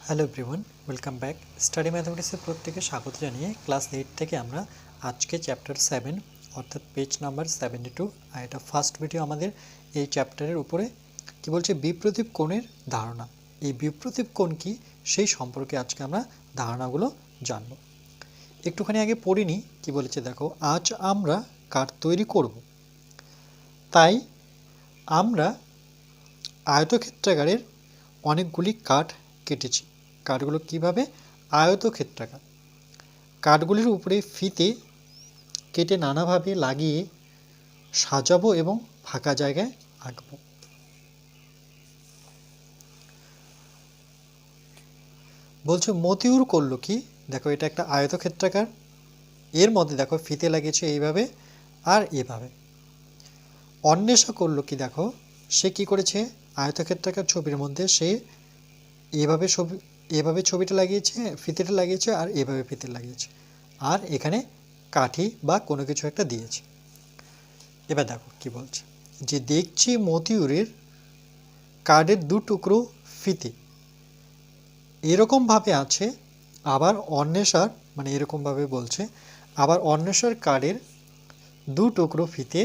Hello everyone, welcome back. Study ম্যাথমেটিক্সের প্রত্যেকে স্বাগত জানিয়ে ক্লাস 8 থেকে আমরা আজকে চ্যাপ্টার 7 অর্থাৎ পেজ নাম্বার 72 আর এটা ফার্স্ট ভিডিও আমাদের এই চ্যাপ্টারের উপরে কি বলছে বিপ্রতীপ কোণের ধারণা। এই বিপ্রতীপ কোণ কি সেই সম্পর্কে আজকে আমরা ধারণাগুলো জানব। একটুখানি আগে পড়িনি কি বলেছে দেখো, আজ আমরা কাঠ তৈরি করব, তাই আমরা আয়তক্ষেত্রাকারের অনেকগুলি কাঠ কেটেছি। কাঠগুলো কিভাবে? আয়তক্ষেত্রাকার। কাঠগুলির উপরে ফিতে কেটে নানাভাবে লাগিয়ে সাজাবো এবং ফাঁকা জায়গায় আঁকবো। বলছে মতিউর করলো কি, দেখো এটা একটা আয়তক্ষেত্রাকার, এর মধ্যে দেখো ফিতে লাগিয়েছে এইভাবে আর এভাবে। অন্বেষা করলো কি, দেখো সে কি করেছে, আয়তক্ষেত্রাকার ছবির মধ্যে সে এভাবে ছবিটা লাগিয়েছে, ফিতেটা লাগিয়েছে আর এভাবে ফিতে লাগিয়েছে, আর এখানে কাঠি বা কোনো কিছু একটা দিয়েছে। এবার দেখো কি বলছে, যে দেখছি মতিউরের কাঠের দু টুকরো ফিতে এরকমভাবে আছে, আবার অন্বেষার মানে এরকমভাবে বলছে, আবার অন্বেষার কাঠের দু টুকরো ফিতে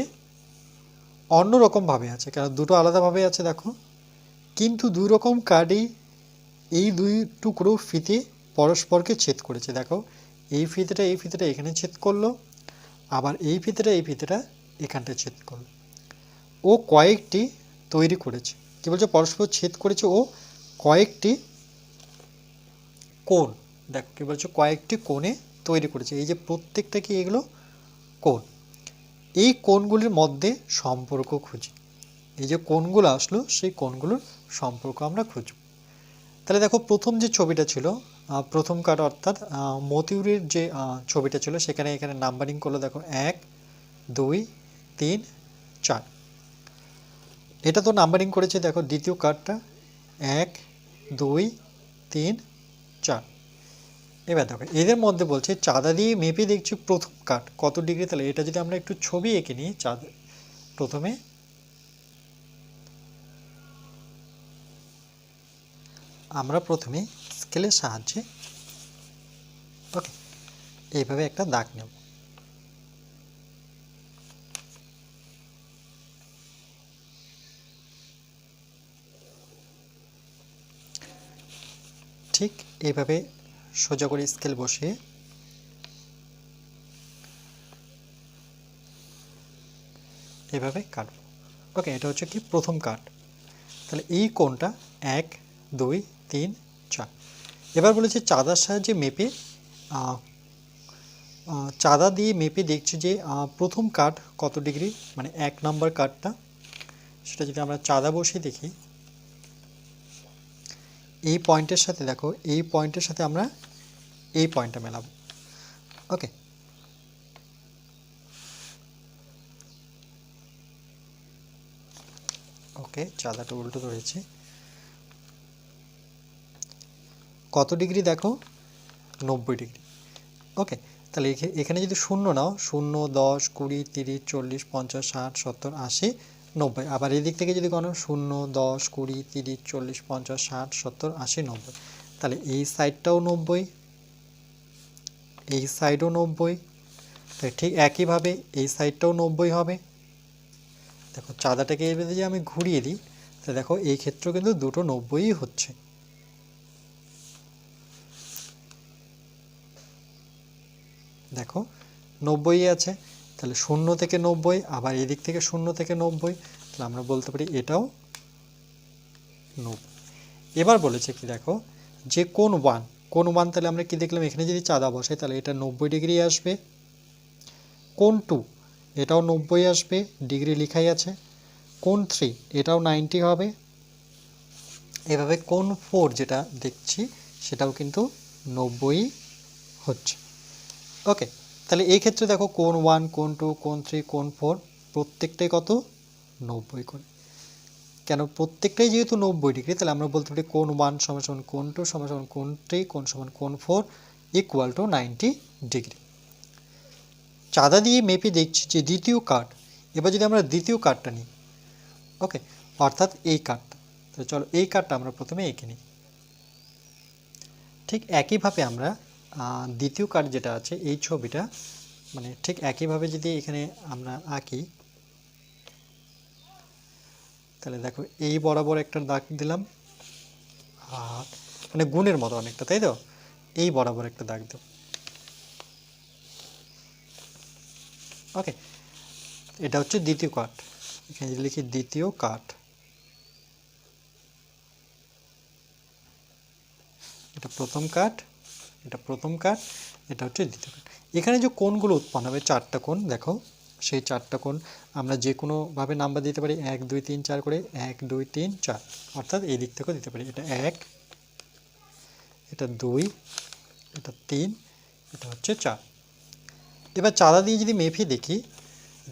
অন্যরকমভাবে আছে, কারণ দুটো আলাদাভাবে আছে দেখো, কিন্তু দুই রকম কাঠই এই দুই টুকরো ফিতে পরস্পরকে ছেদ করেছে। দেখো এই ফিতেটা এখানে ছেদ করলো, আবার এই ফিতেটা এখানটায় ছেদ করলো। ও কয়েকটি তৈরি করেছে, কি বলছে, পরস্পর ছেদ করেছে ও কয়েকটি কোণ, দেখো কি বলছে, কয়েকটি কোণে তৈরি করেছে। এই যে প্রত্যেকটা কি, এগুলো কোণ। এই কোণগুলির মধ্যে সম্পর্ক খুঁজি। এই যে কোণগুলো আসলো সেই কোণগুলোর সম্পর্ক আমরা খুঁজব। তাহলে দেখো প্রথম যে ছবিটা ছিল, প্রথম কাঠ অর্থাৎ মতিউরের যে ছবিটা ছিল, এখানে নাম্বারিং করলো, দেখো 1 2 3 4, এটা তো নাম্বারিং করেছে। দেখো দ্বিতীয় কাঠটা 1 2 3 4। এবার দেখো এদের মধ্যে বলছে চাঁদা দিয়ে মেপে দেখছি প্রথম কাঠ কত ডিগ্রি। তাহলে এটা যদি আমরা একটু ছবি এঁকে নিই, প্রথমে আমরা স্কেলের সাহায্যে ওকে এইভাবে একটা দাগ নেব। ঠিক এইভাবে সোজা করে স্কেল বসিয়ে এভাবে কাটবো। ওকে, এটা হচ্ছে কি প্রথম কাট। তাহলে এই কোণটা 1 2 3 4। এবার বলেছে চাঁদার সাহায্যে মেপে চাঁদা দিয়ে মেপে দেখছি যে প্রথম কাট কত ডিগ্রি, মানে 1 নম্বর কাটটা। সেটা যদি আমরা চাঁদা বসিয়ে দেখি, এই পয়েন্টের সাথে দেখো, এই পয়েন্টের সাথে আমরা এই পয়েন্টটা মেলাবো। ওকে, ওকে চাঁদাটা উল্টো ধরেছি। কত ডিগ্রি দেখো, 90 ডিগ্রি। ওকে, তাহলে এখানে যদি শূন্য নাও, 0 10 20 30 40 50 60 70 80 90, আবার এই দিক থেকে যদি কোনো 0 10 20 30 40 50 60 70 80 90, তাহলে এই সাইডটাও 90, এই সাইডও 90, তাই ঠিক একইভাবে এই সাইডটাও 90 হবে। দেখো চাঁদাটাকে এভাবে যদি আমি ঘুরিয়ে দিই, তাহলে দেখো এই ক্ষেত্রেও কিন্তু দুটো 90ই হচ্ছে। দেখো 90ই আছে, তাহলে 0 থেকে 90, আবার এদিক থেকে 0 থেকে 90, তাহলে আমরা বলতে পারি এটাও 90। এবার বলেছে কি, দেখো যে কোণ 1, তাহলে আমরা কি দেখলাম, এখানে যদি চাঁদা বসাই তাহলে এটা 90 ডিগ্রি আসবে। কোণ 2 এটাও 90 আসবে, ডিগ্রি লেখাই আছে। কোণ 3 এটাও 90 হবে। এভাবে কোণ 4 যেটা দেখছি সেটাও কিন্তু 90ই হচ্ছে। ওকে, তাহলে এই ক্ষেত্রে দেখো কোণ 1 কোণ 2 কোণ 3 কোণ 4 প্রত্যেকটাই কত, 90 করে। কেন, প্রত্যেকটাই যেহেতু 90 ডিগ্রি, তাহলে আমরা বলতে পারি কোণ 1 সমান সমান কোণ 2 সমান সমান কোণ 3 কোণ সমান কোণ 4 ইকুয়াল টু 90 ডিগ্রি। চাঁদা দিয়ে মেপে দেখছি যে দ্বিতীয় কাঠ। এবার যদি আমরা দ্বিতীয় কাঠটা নিই, ওকে, অর্থাৎ এই কাঠটা, তাহলে চলো এই কাঠটা আমরা প্রথমে এঁকে নিই। ঠিক একইভাবে আমরা দ্বিতীয় কার্ড যেটা আছে এই ছবিটা মানে ঠিক একইভাবে যদি এখানে আমরা আঁকি, তাহলে দেখো এই বরাবর একটা দাগ দিলাম, আর মানে গুণের মতো অনেকটা, তাই তো? এই বরাবর একটা দাগ দেব। ওকে, এটা হচ্ছে দ্বিতীয় কার্ড। এখানে লিখি দ্বিতীয় কার্ড, এটা প্রথম কার্ড, এটা প্রথম কার্ড, এটা হচ্ছে দ্বিতীয় কার্ড। এখানে যে কোণগুলো উৎপন্ন হবে 4টা কোণ, দেখো সেই 4টা কোণ আমরা যে কোনোভাবে নাম্বার দিতে পারি 1 2 3 4 করে, 1 2 3 4, অর্থাৎ এই দিক থেকেও দিতে পারি। এটা 1, এটা 2, এটা 3, এটা হচ্ছে 4। এবার চাঁদা দিয়ে যদি মেপে দেখি,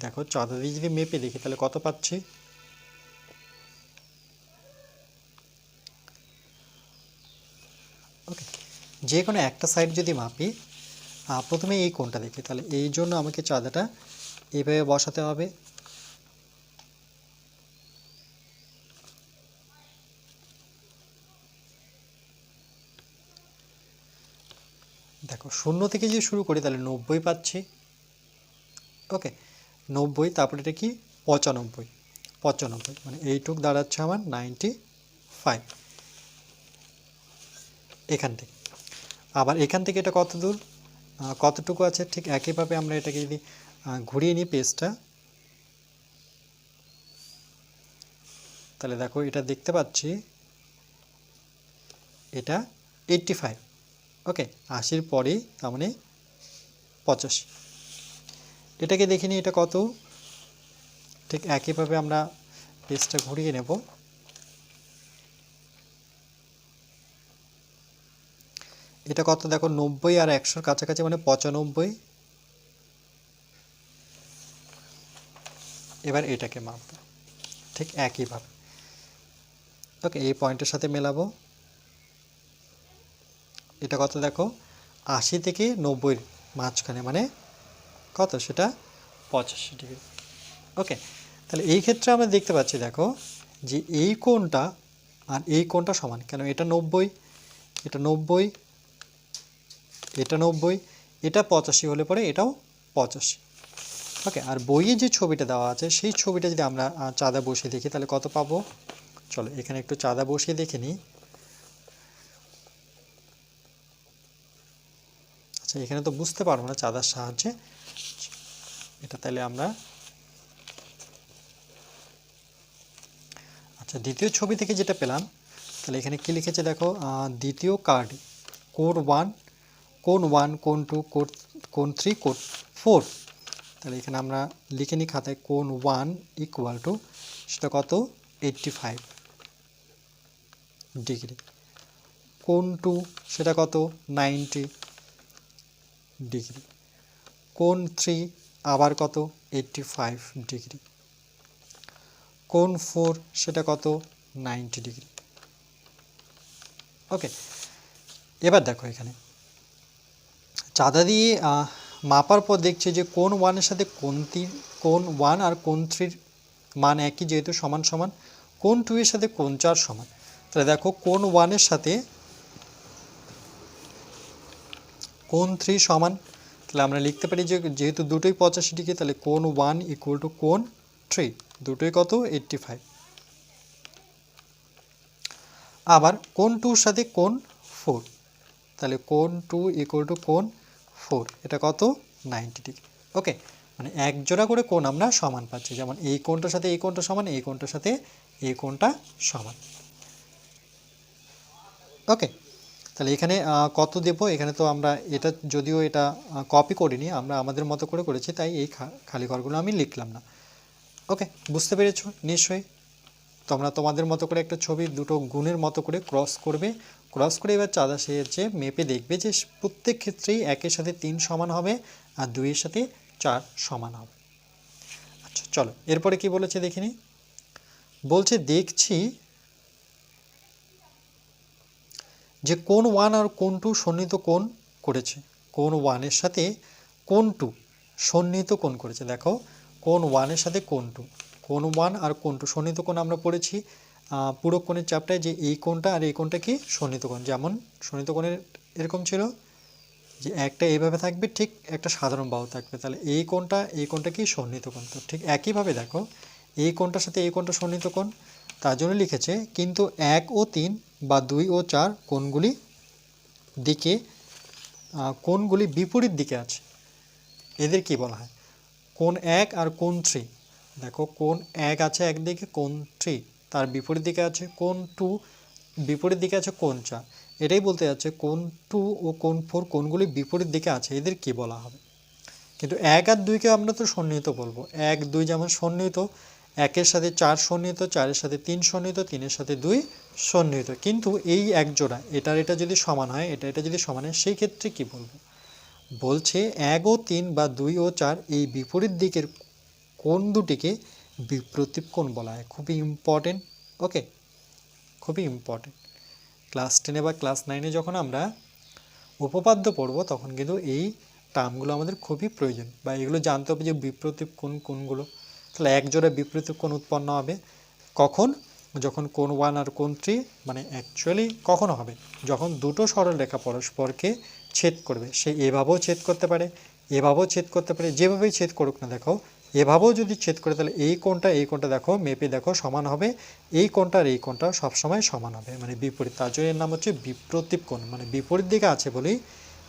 দেখো চাঁদা দিয়ে যদি মেপে দেখি তাহলে কত পাচ্ছি? ওকে, যে কোনো একটা সাইড যদি মাপি, প্রথমে এই কোণটা দেখি, তাহলে এই জন্য আমাকে চাঁদাটা এইভাবে বসাতে হবে। দেখো 0 থেকে যদি শুরু করি তাহলে 90 পাচ্ছি। ওকে, 90, তারপরে এটা কি 95, 95 মানে এইটুক দাঁড়াচ্ছে আমার 95 এখান থেকে। আবার এখান থেকে এটা কত দূর, কতটুকু আছে, ঠিক একইভাবে আমরা এটাকে যদি ঘুরিয়ে নিই পেজটা, তাহলে দেখো এটা দেখতে পাচ্ছি এটা 85। ওকে, 80-র পরে তার মানে 85। এটাকে দেখে নিই এটা কত, ঠিক একইভাবে আমরা পেজটা ঘুরিয়ে নেব। এটা কত দেখো, 90 আর 100-র কাছাকাছি মানে 95। এবার এটাকে মাপব ঠিক একইভাবে। ওকে, এই পয়েন্টের সাথে মেলাবো। এটা কত দেখো, 80 থেকে 90-র মাঝখানে মানে কত, সেটা 85 ডিগ্রি। ওকে, তাহলে এই ক্ষেত্রে আমরা দেখতে পাচ্ছি দেখো যে এই কোণটা আর এই কোণটা সমান, কেন এটা 90, এটা 90, এটা 90, এটা 85 হলে পরে এটাও 85। ওকে, আর বইয়ে যে ছবিটা দেওয়া আছে সেই ছবিটা যদি আমরা চাঁদা বসিয়ে দেখি তাহলে কত পাবো? চলো এখানে একটু চাঁদা বসিয়ে দেখে নিই। আচ্ছা, এখানে তো বুঝতে পারবো না চাঁদার সাহায্যে, এটা তাহলে আমরা আচ্ছা দ্বিতীয় ছবি থেকে যেটা পেলাম, তাহলে এখানে কি লিখেছে দেখো, দ্বিতীয় কার্ড কোণ 1, কোণ 1, কোণ 2, কোণ 3, কোণ 4। তাহলে এখানে আমরা লিখে নিই খাতায়, কোণ 1 ইকুয়াল টু সেটা কত, 85 ডিগ্রি। কোণ 2 সেটা কত, 90 ডিগ্রি। কোণ 3 আবার কত, 85 ডিগ্রি। কোণ 4 সেটা কত, 90 ডিগ্রি। ওকে, এবার দেখো এখানে চাঁদা দিয়ে মাপার পর দেখছে যে কোণ 1-এর সাথে কোণ 1 আর কোণ 3-র মান একই, যেহেতু সমান সমান। কোণ 2-এর সাথে কোণ 4 সমান। তাহলে দেখো কোণ 1-এর সাথে কোণ 3 সমান, তাহলে আমরা লিখতে পারি যে যেহেতু দুটোই 85 ডিগ্রি, তাহলে কোণ 1 ইকুয়াল টু কোণ 3, দুটোই কত, 85। আবার কোণ 2-র সাথে কোণ 4, তাহলে কোণ 2 ইকুয়াল টু কোণ 4, এটা কত, 90 ডিগ্রি। ওকে, মানে এক জোড়া করে কোণ আমরা সমান পাচ্ছি, যেমন এই কোণটার সাথে এই কোণটা সমান, এই কোণটার সাথে এই কোণটা সমান। ওকে, তাহলে এখানে কত দেব, এখানে তো আমরা এটা যদিও এটা কপি করিনি, আমরা আমাদের মতো করে করেছি, তাই এই খালি ঘরগুলো আমি লিখলাম না। ওকে, বুঝতে পেরেছো নিশ্চয়ই? তোমরা তোমাদের মতো করে একটা ছবি দুটো গুণের মতো করে ক্রস করবে, ক্রস করে এবার চাঁদা সেজে মেপে দেখবে যে প্রত্যেক ক্ষেত্রেই 1-এর সাথে 3 সমান হবে আর 2-এর সাথে 4 সমান হবে। আচ্ছা চলো এরপরে কি বলেছে দেখিনি। বলছে দেখছি যে কোণ 1 আর কোণ 2 সন্নিহিত কোণ করেছে। কোণ 1-এর সাথে কোণ 2 সন্নিহিত কোণ করেছে। দেখো কোণ 1-এর সাথে কোণ 2, কোণ 1 আর কোণ 2 সন্নিহিত কোণ আমরা পড়েছি পুরো কোণের চ্যাপ্টারে, যে এই কোণটা আর এই কোণটা কি সন্নিহিত কোণ। যেমন সন্নিহিত কোণের এরকম ছিল যে একটা এইভাবে থাকবে, ঠিক একটা সাধারণ বাহু থাকবে, তাহলে এই কোণটা কি সন্নিহিত কোণ। তো ঠিক একইভাবে দেখো এই কোণটার সাথে এই কোণটা সন্নিহিত কোণ, তার জন্য লিখেছে কিন্তু 1 ও 3 বা 2 ও 4 কোণগুলি বিপরীত দিকে আছে, এদের কি বলা হয়? কোণ 1 আর কোণ 3। দেখো কোণ 1 আছে একদিকে, কোণ 3 তার বিপরীত দিকে আছে, কোণ 2 বিপরীত দিকে আছে কোণ 4। এটাই বলতে যাচ্ছে কোণ 2 ও কোণ 4 কোণগুলি বিপরীত দিকে আছে, এদের কি বলা হবে? কিন্তু 1 আর 2কে আমরা তো সন্নিহিত বলবো। 1 2 যেমন সন্নিহিত, 1-এর সাথে 4 সন্নিহিত, 4-এর সাথে 3 সন্নিহিত, 3-এর সাথে 2 সন্নিহিত। কিন্তু এই এক জোড়া এটা যদি সমান হয়, এটা যদি সমান হয়, সেই ক্ষেত্রে কি বলবো? বলছে 1 ও 3 বা 2 ও 4 এই বিপরীত দিকের কোণ দুটিকে বিপ্রতীপ কোণ বলা হয়। খুবই ইম্পর্টেন্ট, ওকে, খুবই ইম্পর্টেন্ট। ক্লাস 10 বা ক্লাস 9 যখন আমরা উপপাদ্য পড়ব তখন কিন্তু এই টার্মগুলো আমাদের খুবই প্রয়োজন, বা এগুলো জানতে হবে যে বিপ্রতীপ কোণগুলো। তাহলে এক জোড়া বিপ্রতীপ কোণ উৎপন্ন হবে কখন? যখন কোণ 1 আর কোণ 3, মানে অ্যাকচুয়ালি কখন হবে? যখন দুটো সরলরেখা পরস্পরকে ছেদ করবে। সে এভাবেও ছেদ করতে পারে, এভাবেও ছেদ করতে পারে, যেভাবেই ছেদ করুক না, দেখো এভাবেও যদি ছেদ করে তাহলে এই কোণটা দেখো মেপে দেখো সমান হবে, এই কোণটা আর এই কোণটা সবসময় সমান হবে, মানে বিপরীত। তার জন্য এর নাম হচ্ছে বিপ্রতীপ কোণ, মানে বিপরীত দিকে আছে বলেই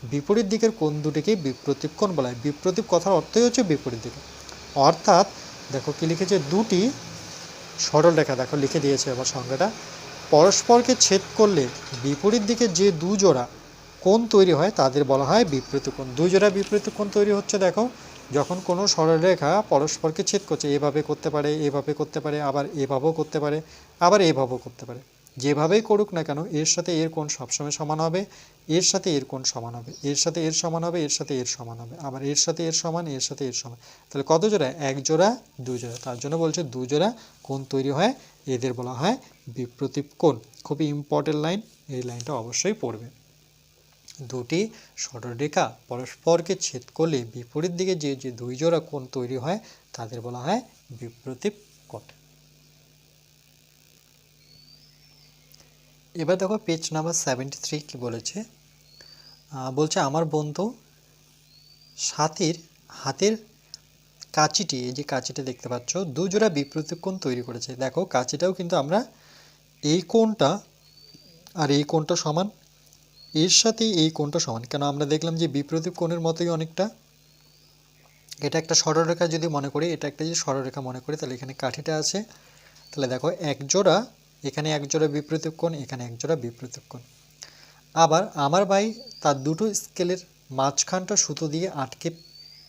বিপরীত দিকের কোণ দুটিকে বিপ্রতীপ কোণ বলা হয়। বিপ্রতীপ কথার অর্থই হচ্ছে বিপরীত দিকে। অর্থাৎ দেখো কি লিখেছে, দুটি সরলরেখা, দেখো লিখে দিয়েছে আবার সংজ্ঞাটা, পরস্পরকে ছেদ করলে বিপরীত দিকে যে দুজোড়া কোণ তৈরি হয় তাদের বলা হয় বিপরীত কোণ। দুজোড়া বিপরীত কোণ তৈরি হচ্ছে দেখো যখন কোনো সরলরেখা পরস্পরকে ছেদ করছে, এভাবে করতে পারে, এভাবে করতে পারে, আবার এভাবেও করতে পারে, আবার এভাবেও করতে পারে। যেভাবেই করুক না কেন এর সাথে এর কোণ সবসময় সমান হবে, এর সাথে এর কোণ সমান হবে, এর সাথে এর সমান হবে, এর সাথে এর সমান হবে, আবার এর সাথে এর সমান, এর সাথে এর সমান। তাহলে কত জোড়া? এক জোড়া, দুই জোড়া। তার জন্য বলছে দুজোড়া কোণ তৈরি হয়, এদের বলা হয় বিপ্রতীপ কোণ। খুবই ইম্পর্টেন্ট লাইন, এই লাইনটা অবশ্যই পড়বে। দুটি সরলরেখা পরস্পরকে ছেদ করলে বিপরীত দিকে যে দুই জোড়া কোণ তৈরি হয় তাদের বলা হয় বিপ্রতীপ কোণ। এবার দেখো পেজ নাম্বার 73 কি বলেছে, বলছে আমার বন্ধু হাতের কাঁচিটি, এই যে কাঁচিটা দেখতে পাচ্ছ, দুজোড়া বিপ্রতীপ কোণ তৈরি করেছে। দেখো কাঁচিটাও কিন্তু আমরা এই কোণটা আর এই কোণটা সমান, এর সাথে এই কোণটা সমান, কেন আমরা দেখলাম যে বিপ্রতীপ কোণের মতোই অনেকটা। এটা একটা সরলরেখা যদি মনে করি, এটা একটা যদি সরলরেখা মনে করি, তাহলে এখানে কাঠিটা আছে, তাহলে দেখো এক জোড়া, এখানে এক জোড়া বিপরীত কোণ, এখানে এক জোড়া বিপরীত কোণ। আবার আমার ভাই তার দুটো স্কেলের মাঝখানটা সুতো দিয়ে আটকে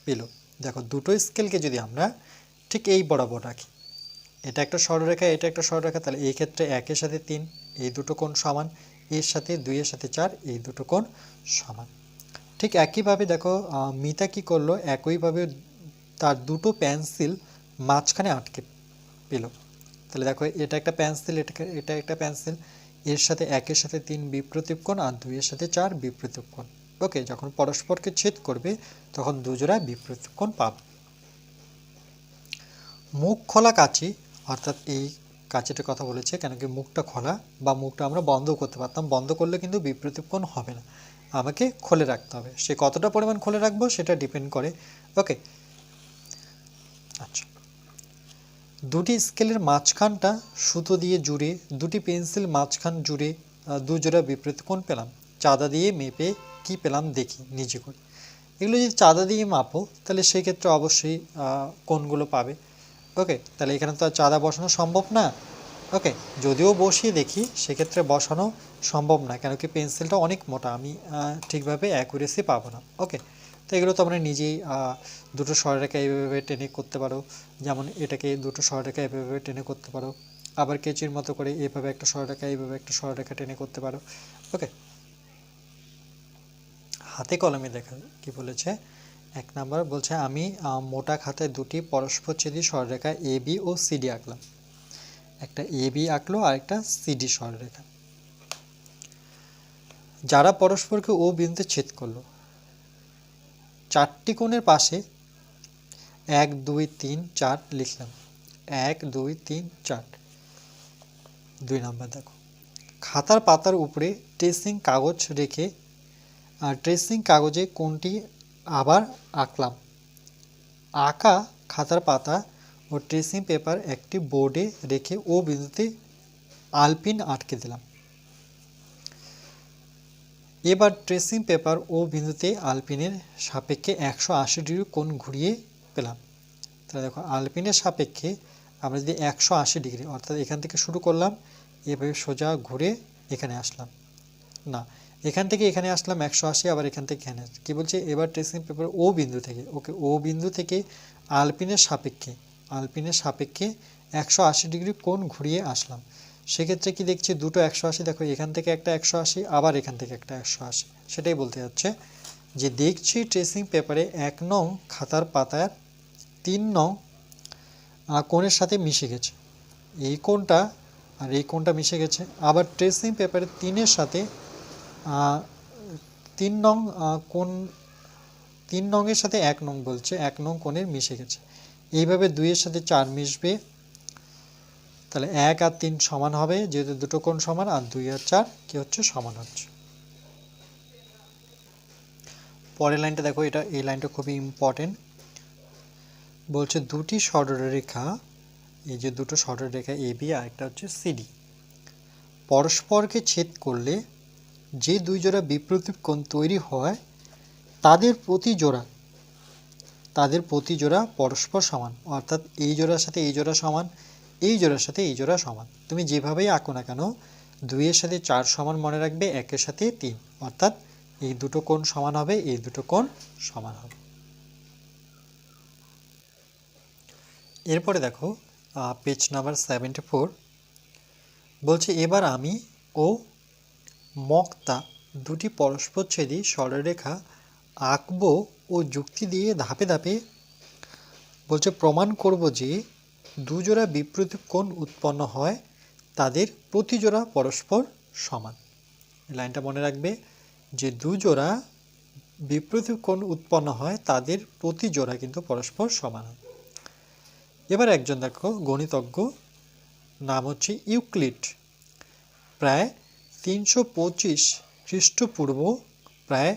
পেল। দেখো দুটো স্কেলকে যদি আমরা ঠিক এই বরাবর রাখি, এটা একটা সরলরেখা, এটা একটা সরলরেখা, তাহলে এই ক্ষেত্রে 1-এর সাথে 3 এই দুটো কোণ সমান, এর সাথে 2-এর সাথে 4 এই দুটো কোণ সমান। ঠিক একইভাবে দেখো মিতা কি করলো, একইভাবে তার দুটো পেন্সিল মাঝখানে আটকে পেল। তাহলে দেখো এটা একটা পেন্সিল, এটা একটা পেন্সিল, এর সাথে 1-এর সাথে 3 বিপ্রতীপ কোণ আর 2-এর সাথে 4 বিপ্রতীপ কোণ। ওকে, যখন পরস্পরকে ছেদ করবে তখন দুজোড়া বিপ্রতীপ কোণ পাবে। মুখ খোলা কাঁচি, অর্থাৎ এই কাঁচিটার কথা বলেছে, কেন কি মুখটা খোলা, বা মুখটা আমরা বন্ধ করতে পারতাম, বন্ধ করলে কিন্তু বিপ্রতীপ কোণ হবে না, আমাকে খুলে রাখতে হবে। সে কতটা পরিমাণ খুলে রাখবো সেটা ডিপেন্ড করে। ওকে, আচ্ছা, দুটি স্কেলের মাঝখানটা সুতো দিয়ে জুড়ে, দুটি পেন্সিল মাঝখান জুড়ে দুজোড়া বিপরীত কোণ পেলাম। চাঁদা দিয়ে মেপে কি পেলাম দেখি নিজে করে। এগুলো যদি চাঁদা দিয়ে মাপো তাহলে সেক্ষেত্রে অবশ্যই কোণগুলো পাবে। ওকে, তাহলে এখানে তো আর চাঁদা বসানো সম্ভব না। ওকে, যদিও বসিয়ে দেখি সেক্ষেত্রে বসানো সম্ভব না, কেন কি পেন্সিলটা অনেক মোটা, আমি ঠিকভাবে অ্যাকুরেসি পাবো না। ওকে, তো এগুলো তোমরা নিজেই দুটো সরলরেখা এইভাবে টেনে করতে পারো, যেমন এটাকে দুটো সরলরেখা এভাবে টেনে করতে পারো, আবার কেচির মতো করে এভাবে একটা সরলরেখা, এইভাবে একটা সরলরেখা টেনে করতে পারো। ওকে, হাতে কলমে দেখা কি বলেছে, 1 নাম্বার বলছে আমি মোটা খাতায় দুটি পরস্পরচ্ছেদী সরলরেখা এ বি ও সিডি আঁকলাম। একটা এ বি আঁকলো আর একটা সিডি সরলরেখা, যারা পরস্পরকে ও বিন্দুতে ছেদ করলো। 4টি কোণের পাশে 1 2 3 4 লিখলাম, 1 2 3 4। 2 নাম্বার দেখো, খাতার পাতার উপরে ট্রেসিং কাগজ রেখে ট্রেসিং কাগজে কোনটি আবার আঁকলাম। আঁকা খাতার পাতা ও ট্রেসিং পেপার একটি বোর্ডে রেখে ও বিন্দুতে আলপিন আটকে দিলাম। এবার ট্রেসিং পেপার ও বিন্দুতে আলপিনের সাপেক্ষে 180 ডিগ্রি কোণ ঘুরিয়ে পেলাম। তাহলে দেখো আলপিনের সাপেক্ষে আমরা যদি 180 ডিগ্রি অর্থাৎ এখান থেকে শুরু করলাম, এভাবে সোজা ঘুরে এখানে আসলাম, না এখান থেকে এখানে আসলাম 180, আবার এখান থেকে এখানে কি বলছে, এবার ট্রেসিং পেপার ও বিন্দু থেকে, ওকে ও বিন্দু থেকে আলপিনের সাপেক্ষে 180 ডিগ্রি কোণ ঘুরিয়ে আসলাম। সেক্ষেত্রে কি দেখছি, দুটো 180, দেখো এখান থেকে একটা 180, আবার এখান থেকে একটা 180। সেটাই বলতে যাচ্ছে যে দেখছি ট্রেসিং পেপারে 1 নং খাতার পাতার 3 নং কোণের সাথে মিশে গেছে, এই কোণটা আর এই কোণটা মিশে গেছে। আবার ট্রেসিং পেপারে 3-এর সাথে 3 নং কোণ, 3 নংয়ের সাথে 1 নং বলছে 1 নং কোণের মিশে গেছে। এইভাবে 2-এর সাথে 4 মিশবে, তাহলে 1 আর 3 সমান হবে, যেহেতু দুটো কোণ সমান, আর 2 আর 4 কি হচ্ছে, সমান হচ্ছে। পরের লাইনটা দেখো, এটা এই লাইনটা খুবই ইম্পর্টেন্ট। বলছে দুটি সরলরেখা, এই যে দুটো সরলরেখা AB আর একটা হচ্ছে CD, পরস্পরকে ছেদ করলে যে দুই জোড়া বিপরীত কোণ তৈরি হয় তাদের প্রতি জোড়া পরস্পর সমান, অর্থাৎ এই জোড়ার সাথে এই জোড়া সমান, এই জোড়ার সাথে এই জোড়া সমান। তুমি যেভাবেই আঁকো না কেন, 2-এর সাথে 4 সমান মনে রাখবে, 1-এর সাথে 3, অর্থাৎ এই দুটো কোণ সমান হবে, এই দুটো কোণ সমান হবে। এরপরে দেখো পেজ নাম্বার 74, বলছে এবার আমি ও মক্তা দুটি পরস্পরছেদী সরলরেখা আঁকবো ও যুক্তি দিয়ে ধাপে ধাপে বলছে প্রমাণ করব যে দুজোড়া বিপরীত কোণ উৎপন্ন হয় তাদের প্রতি জোড়া পরস্পর সমান। লাইনটা মনে রাখবে যে দুজোড়া বিপরীত কোণ উৎপন্ন হয় তাদের প্রতি জোড়া কিন্তু পরস্পর সমান হয়। এবার একজন দেখো গণিতজ্ঞ, নাম হচ্ছে ইউক্লিড, প্রায় 325 খ্রিস্টপূর্ব প্রায়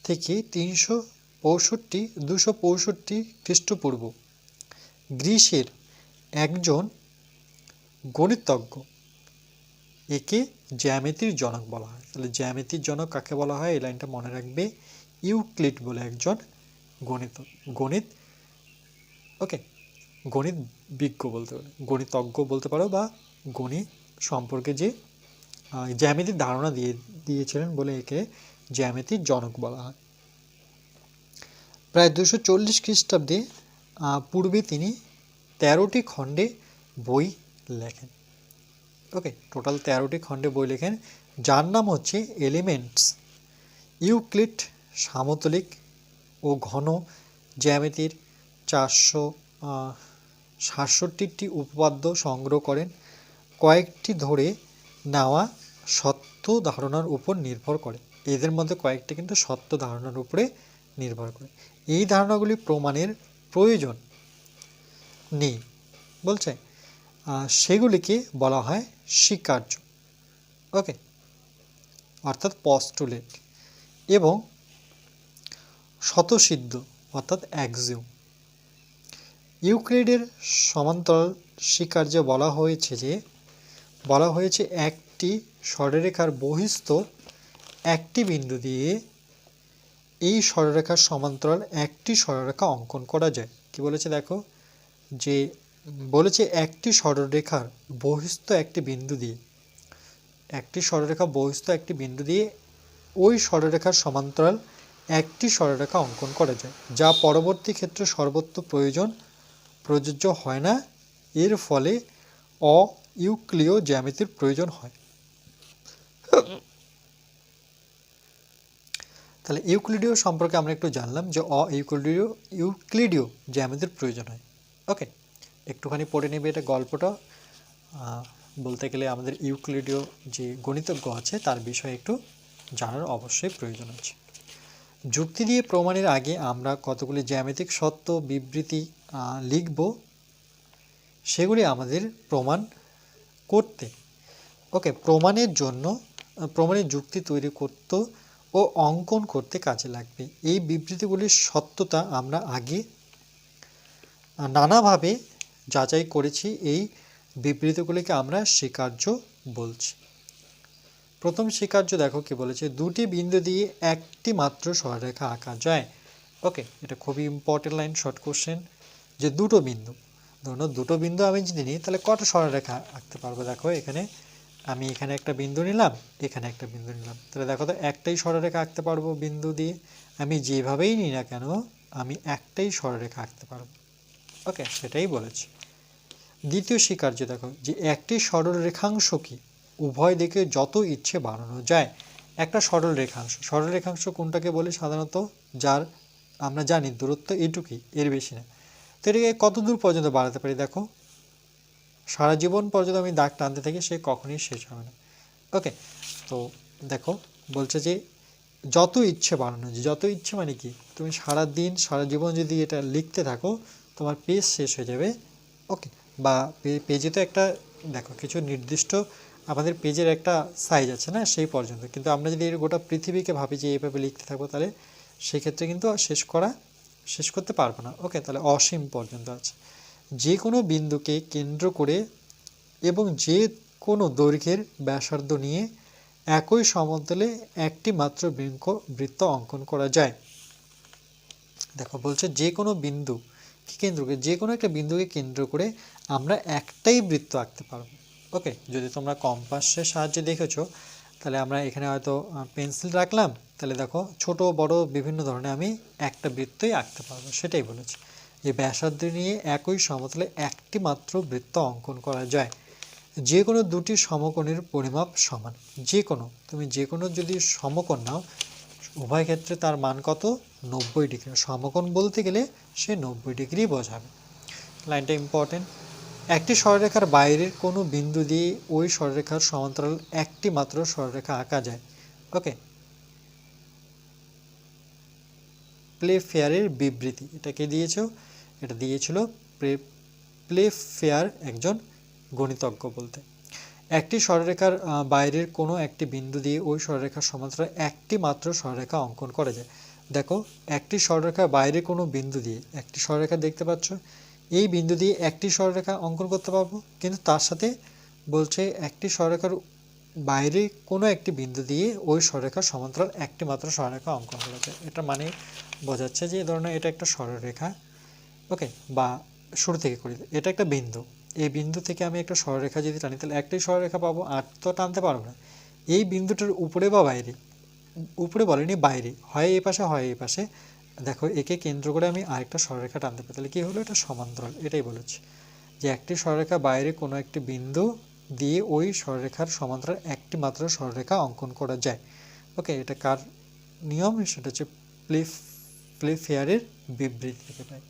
থেকে 265 খ্রিস্টপূর্ব গ্রিসের একজন গণিতজ্ঞ, একে জ্যামিতির জনক বলা হয়। তাহলে জ্যামিতির জনক কাকে বলা হয়, এই লাইনটা মনে রাখবে, ইউক্লিড বলে একজন গণিত ওকে গণিত বিজ্ঞ বলতে পারো, গণিতজ্ঞ বলতে পারো, বা গণিত সম্পর্কে যে জ্যামিতির ধারণা দিয়েছিলেন বলে একে জ্যামিতির জনক বলা হয়। প্রায় 240 খ্রিস্টাব্দে পূর্বে তিনি 13টি খণ্ডে বই লেখেন। ওকে, টোটাল 13টি খণ্ডে বই লেখেন, যার নাম হচ্ছে এলিমেন্টস। ইউক্লিড সামতলিক ও ঘন জ্যামিতির 467টি উপপাদ্য সংগ্রহ করেন, কয়েকটি ধরে নেওয়া সত্য ধারণার উপর নির্ভর করে। এদের মধ্যে কয়েকটি কিন্তু সত্য ধারণার উপরে নির্ভর করে। এই ধারণাগুলি প্রমাণের প্রয়োজন নেই বলছে, সেগুলিকে বলা হয় স্বীকার্য, ওকে, অর্থাৎ পস্টুলেট, এবং স্বতঃসিদ্ধ অর্থাৎ অ্যাক্সিওম। ইউক্লিডের সমান্তরাল স্বীকার্যে বলা হয়েছে একটি সরলরেখার বহিস্থ একটি বিন্দু দিয়ে এই সরলরেখার সমান্তরাল একটি সরলরেখা অঙ্কন করা যায়। কি বলেছে দেখো, যে বলেছে একটি সরলরেখার বহিস্থ একটি বিন্দু দিয়ে, ওই সরলরেখার সমান্তরাল একটি সরলরেখা অঙ্কন করা যায়, যা পরবর্তী ক্ষেত্রে সর্বত্র প্রযোজ্য হয় না, এর ফলে অ-ইউক্লীয় জ্যামিতির প্রয়োজন হয়। তাহলে ইউক্লিডীয় সম্পর্কে আমরা একটু জানলাম যে ইউক্লিডীয় জ্যামিতির প্রয়োজন হয়। ওকে, একটুখানি পড়ে নেবে এটা গল্পটা, বলতে গেলে আমাদের ইউক্লিডীয় যে গণিতজ্ঞ আছে তার বিষয়ে একটু জানার অবশ্যই প্রয়োজন আছে। যুক্তি দিয়ে প্রমাণের আগে আমরা কতগুলি জ্যামিতিক সত্য বিবৃতি লিখব, সেগুলি আমাদের প্রমাণ করতে, ওকে, প্রমাণের যুক্তি তৈরি করতে ও অঙ্কন করতে কাজে লাগবে। এই বিবৃতিগুলির সত্যতা আমরা আগে নানাভাবে যাচাই করেছি। এই বিবৃতিগুলিকে আমরা স্বীকার্য বলছি। প্রথম স্বীকার্য দেখো কি বলেছে, দুটি বিন্দু দিয়ে একটি মাত্র সরলরেখা আঁকা যায়। ওকে, এটা খুবই ইম্পর্টেন্ট লাইন, শর্ট কোশ্চেন, যে দুটো বিন্দু, ধরুন দুটো বিন্দু আমি যদি নিই তাহলে কটা সরলরেখা আঁকতে পারবো। দেখো এখানে আমি এখানে একটা বিন্দু নিলাম, এখানে একটা বিন্দু নিলাম, তাহলে দেখো তো একটাই সরলরেখা আঁকতে পারবো বিন্দু দিয়ে। আমি যেভাবেই নিই না কেন আমি একটাই সরলরেখা আঁকতে পারবো। ওকে, সেটাই বলেছি। দ্বিতীয় স্বীকার্য দেখো যে একটি সরল রেখাংশ কি উভয় দিকে যত ইচ্ছে বাড়ানো যায়। একটা সরল রেখাংশ কোনটাকে বলি সাধারণত, যার আমরা জানি দূরত্ব এটুকুই, এর বেশি না। তো এটাকে কত দূর পর্যন্ত বাড়াতে পারি, দেখো সারা জীবন পর্যন্ত আমি দাগ টানতে থাকি, সে কখনোই শেষ হবে না। ওকে, তো দেখো বলছে যে যত ইচ্ছে বাড়ানো যায়। যত ইচ্ছে মানে কি, তুমি সারা দিন সারা জীবন যদি এটা লিখতে থাকো তোমার পেজ শেষ হয়ে যাবে। ওকে, বা পেজে তো একটা দেখো কিছু নির্দিষ্ট আমাদের পেজের একটা সাইজ আছে না, সেই পর্যন্ত। কিন্তু আমরা যদি এর গোটা পৃথিবীকে ভাবি যে এইভাবে লিখতে থাকবো তাহলে সেক্ষেত্রে কিন্তু শেষ করতে পারবো না। ওকে, তাহলে অসীম পর্যন্ত আছে। যে কোনো বিন্দুকে কেন্দ্র করে এবং যে কোনো দৈর্ঘ্যের ব্যাসার্ধ নিয়ে একই সমতলে একটি মাত্র বৃত্ত অঙ্কন করা যায়। দেখো বলছে যে কোনো বিন্দুকে কেন্দ্র করে, যে কোনো একটা বিন্দুকে কেন্দ্র করে আমরা একটাই বৃত্ত আঁকতে পারবো। ওকে, যদি তোমরা কম্পাসের সাহায্যে দেখেছো তাহলে আমরা এখানে হয়তো পেন্সিল রাখলাম, তাহলে দেখো ছোট বড় বিভিন্ন ধরনের আমি একটা বৃত্তই আঁকতে পারবো। সেটাই বলেছি যে ব্যাসার্ধ নিয়ে একই সমতলে একটি মাত্র বৃত্ত অঙ্কন করা যায়। যে কোনো দুটি সমকোণের পরিমাপ সমান। তুমি যে কোনো যদি সমকোণ নাও উভয় ক্ষেত্রে তার মান কত, 90 ডিগ্রি। সমকোণ বলতে গেলে সে 90 ডিগ্রি বোঝাবে। লাইনটা ইম্পর্টেন্ট। একটি সরলরেখার বাইরের কোনো বিন্দু দিয়ে ওই সরলরেখার সমান্তরাল একটি মাত্র সরলরেখা আঁকা যায়। ওকে, প্লেফেয়ারের বিবৃতি, এটাকে দিয়েছো, এটা দিয়েছিল প্লেফেয়ার, একজন গণিতজ্ঞ বলতে। একটি সরলরেখার বাইরের কোনো একটি বিন্দু দিয়ে ওই সরলরেখার সমান্তরাল একটি মাত্র সরলরেখা অঙ্কন করা যায়। দেখো একটি সরলরেখার বাইরে কোনো বিন্দু দিয়ে একটি সরলরেখা দেখতে পাচ্ছ, এই বিন্দু দিয়ে একটি সরলরেখা অঙ্কন করতে পারবো, কিন্তু তার সাথে বলছে একটি সরলরেখার বাইরে কোনো একটি বিন্দু দিয়ে ওই সরলরেখার সমান্তরাল একটি মাত্র সরলরেখা অঙ্কন করা যায়। এটা মানে বোঝাচ্ছে যে ধরনের এটা একটা সরলরেখা। ওকে, বা শুরু থেকে করি, এটা একটা বিন্দু, এই বিন্দু থেকে আমি একটা সরলরেখা যদি টানি তাহলে একটাই সরলরেখা পাবো, আর তো টানতে পারবো না। এই বিন্দুটার উপরে বা বাইরে, উপরে বলেনি বাইরে, হয় এই পাশে হয় এই পাশে, দেখো একে কেন্দ্র করে আমি আরেকটা সরলরেখা টানতে পারি, তাহলে কি হলো, এটা সমান্তরাল। এটাই বলেছি যে একটি সরলরেখা বাইরে কোনো একটি বিন্দু দিয়ে ওই সরলরেখার সমান্তরাল একটি মাত্র সরলরেখা অঙ্কন করা যায়। ওকে, এটা কার নিয়ম, সেটা হচ্ছে প্লেফেয়ারের বিবৃতি থেকে পাই।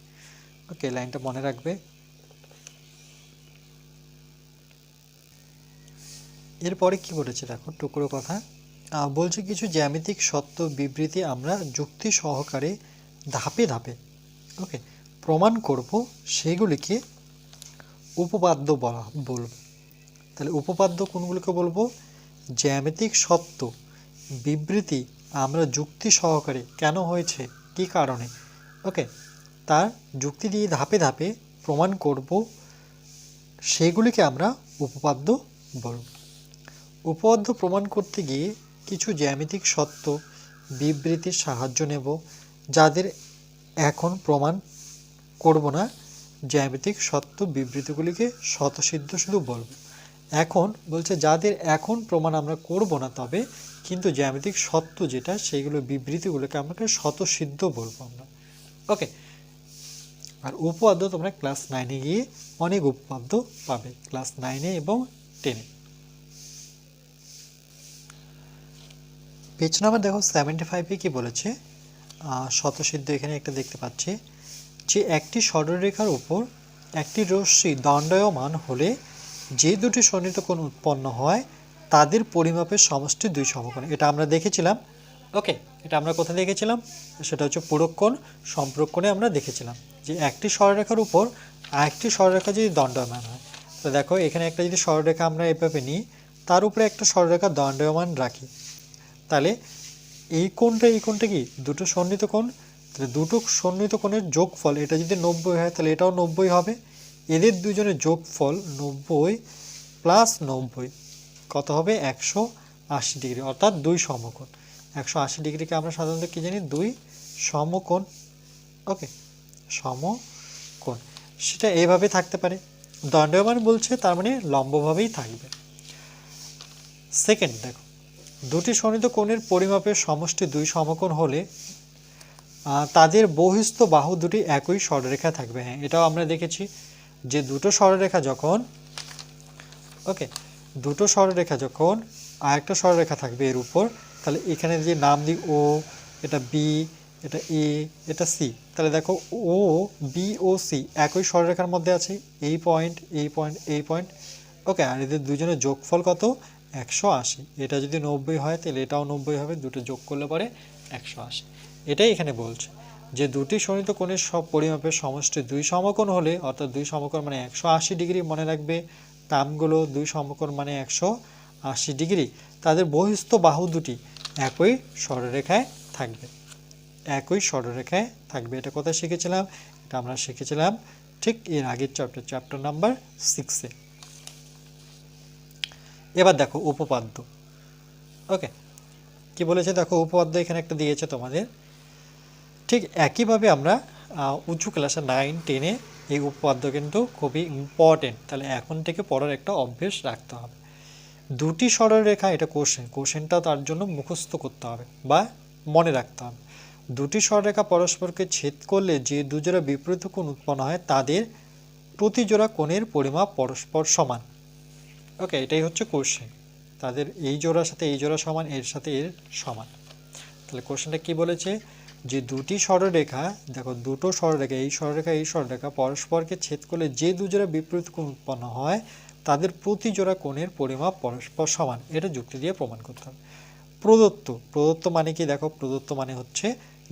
ওকে, লাইনটা মনে রাখবে। এরপরে কি বলেছে দেখো, টুকরো কথা বলছে কিছু জ্যামিতিক সত্য বিবৃতি আমরা যুক্তি সহকারে ধাপে ধাপে ওকে প্রমাণ করব, সেগুলিকে উপপাদ্য বলবো। তাহলে উপপাদ্য কোনগুলোকে বলবো, জ্যামিতিক সত্য বিবৃতি আমরা যুক্তি সহকারে কেন হয়েছে, কি কারণে, ওকে তার যুক্তি দিয়ে ধাপে ধাপে প্রমাণ করব, সেগুলিকে আমরা উপপাদ্য বলব। উপপাদ্য প্রমাণ করতে গিয়ে কিছু জ্যামিতিক সত্য বিবৃতির সাহায্য নেব, যাদের এখন প্রমাণ করব না। জ্যামিতিক সত্য বিবৃতিগুলিকে স্বতঃসিদ্ধ শুধু বলবো। এখন বলছে যাদের এখন প্রমাণ আমরা করব না, তবে কিন্তু জ্যামিতিক সত্য যেটা সেইগুলো বিবৃতিগুলোকে আমরা স্বতঃসিদ্ধ বলবো আমরা। ওকে, আর উপপাদ্য তোমরা ক্লাস 9-এ গিয়ে অনেক উপপাদ্য পাবে, ক্লাস 9-এ এবং 10-এ। পেজ নাম্বার দেখো 75-এ কি বলেছে, স্বতঃসিদ্ধ এখানে একটা দেখতে পাচ্ছি যে একটি সরলরেখার উপর একটি রশ্মি দণ্ডায়মান হলে যে দুটি সন্নিহিত কোণ উৎপন্ন হয় তাদের পরিমাপের সমষ্টি দুই সমকোণ। এটা আমরা দেখেছিলাম। ওকে, এটা আমরা কোথায় দেখেছিলাম, সেটা হচ্ছে পুরকোণ সম্পর্কণে আমরা দেখেছিলাম যে একটি সরলরেখার উপর আরেকটি সরলরেখা যদি দণ্ডায়মান হয়, তো দেখো এখানে একটা যদি সরলরেখা আমরা এভাবে নিই, তার উপরে একটা সরলরেখা দণ্ডায়মান রাখি, তাহলে এই কোণটা কি দুটো সন্নিহিত কোণ, তাহলে দুটো সন্নিহিত কোণের যোগফল এটা যদি 90 হয় তাহলে এটাও 90 হবে। এদের দুজনের যোগফল 90 প্লাস 90 কত হবে 180 ডিগ্রি, অর্থাৎ দুই সমকোণ। 180 ডিগ্রিকে আমরা সাধারণত কি জানি, দুই সমকোণ। ওকে, সমকোণ সেটা এইভাবে থাকতে পারে, দণ্ডায়মান বলছে তার মানে লম্বভাবেই থাকবে। সেকেন্ড দেখো, দুটি সন্নিহিত কোণের পরিমাপের সমষ্টি দুই সমকোণ হলে তাদের বহিস্থ বাহু দুটি একই সরলরেখা থাকবে। হ্যাঁ, এটাও আমরা দেখেছি যে দুটো সরলরেখা যখন দুটো সরলরেখা যখন আরেকটা সরলরেখা থাকবে এর উপর, তাহলে এখানে যে নাম দিই ও, এটা বি, এটা এ, এটা সি, তাহলে দেখো ও বি ও সি একই সরলরেখার মধ্যে আছে, এই পয়েন্ট এই পয়েন্ট এই পয়েন্ট। ওকে, আর এদের দুজনের যোগফল কত 180। এটা যদি 90 হয় তাহলে এটাও 90 হবে, দুটো যোগ করলে পরে 180। এটাই এখানে বলছে যে দুটি সন্নিহিত কোণের সব পরিমাপের সমষ্টি দুই সমকোণ হলে, অর্থাৎ দুই সমকোণ মানে 180 ডিগ্রি, মনে রাখবে টার্মগুলো, দুই সমকোণ মানে 180 ডিগ্রি, তাদের বহিস্থ বাহু দুটি একই সরলরেখায় থাকবে, একই সরলরেখায় থাকবে। এটা কোথায় শিখেছিলাম? এটা আমরা শিখেছিলাম ঠিক এর আগের চ্যাপ্টার নাম্বার 6-এ। এবার দেখো উপপাদ্য। ওকে, কি বলেছে দেখো, উপপাদ্য এখানে একটা দিয়েছে তোমাদের। ঠিক একইভাবে আমরা উঁচু ক্লাসে 9-10-এ এই উপপাদ্য কিন্তু খুবই ইম্পর্টেন্ট, তাহলে এখন থেকে পড়ার একটা অভ্যেস রাখতে হবে। দুটি সরলরেখা, এটা কোশ্চেনটা তার জন্য মুখস্থ করতে হবে বা মনে রাখতে হবে। দুটি সরলরেখা পরস্পরকে ছেদ করলে যে দুজোড়া বিপরীত কোণ উৎপন্ন হয় তাদের প্রতি জোড়া কোণের পরিমাপ পরস্পর সমান। ওকে, এটাই হচ্ছে কোশ্চেন, তাদের এই জোড়ার সাথে এই জোড়া সমান, এর সাথে এর সমান। তাহলে কোশ্চেনটা কি বলেছে, যে দুটি সরলরেখা, দেখো দুটো সরলরেখা, এই সরলরেখা এই সরলরেখা পরস্পরকে ছেদ করলে যে দুজোড়া বিপরীত কোণ উৎপন্ন হয় তাদের প্রতি জোড়া কোণের পরিমাপ পরস্পর সমান। এটা যুক্তি দিয়ে প্রমাণ করতে হবে। প্রদত্ত মানে কি, দেখো প্রদত্ত মানে হচ্ছে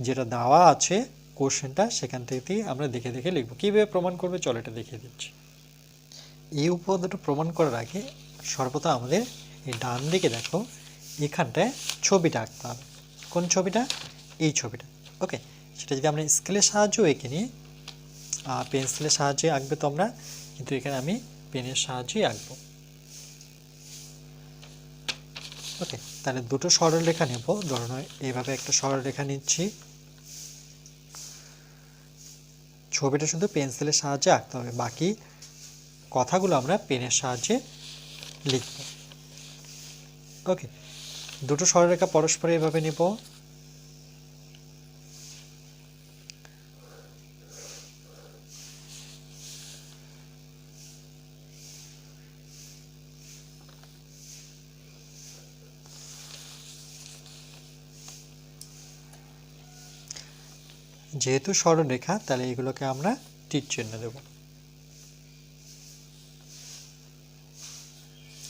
যেটা দেওয়া আছে কোশ্চেনটা, সেখান থেকেই আমরা দেখে দেখে লিখবো। কীভাবে প্রমাণ করবে চলো এটা দেখিয়ে দিচ্ছি। এই উপপাদ্যটা প্রমাণ করার আগে সর্বদা আমাদের এই ডান দিকে দেখো এখানটায় ছবিটা আঁকতে হবে। কোন ছবিটা? এই ছবিটা। ওকে, সেটা যদি আমরা স্কেলের সাহায্যে এঁকে নিই, পেন্সিলের সাহায্যে আঁকবে তোমরা, কিন্তু এখানে আমি পেনের সাহায্যেই আঁকবো। ওকে, তাহলে দুটো সরলরেখা নেব, ধরুন এইভাবে একটা সরলরেখা নিচ্ছি, ছবিটা শুধু পেন্সিলের সাহায্যে আঁকতে হবে, বাকি কথাগুলো আমরা পেনের সাহায্যে লিখব। ওকে, দুটো সরলরেখা পরস্পর এভাবে নেব, যেহেতু সরলরেখা তাহলে এগুলোকে আমরা তীর চিহ্ন দেব,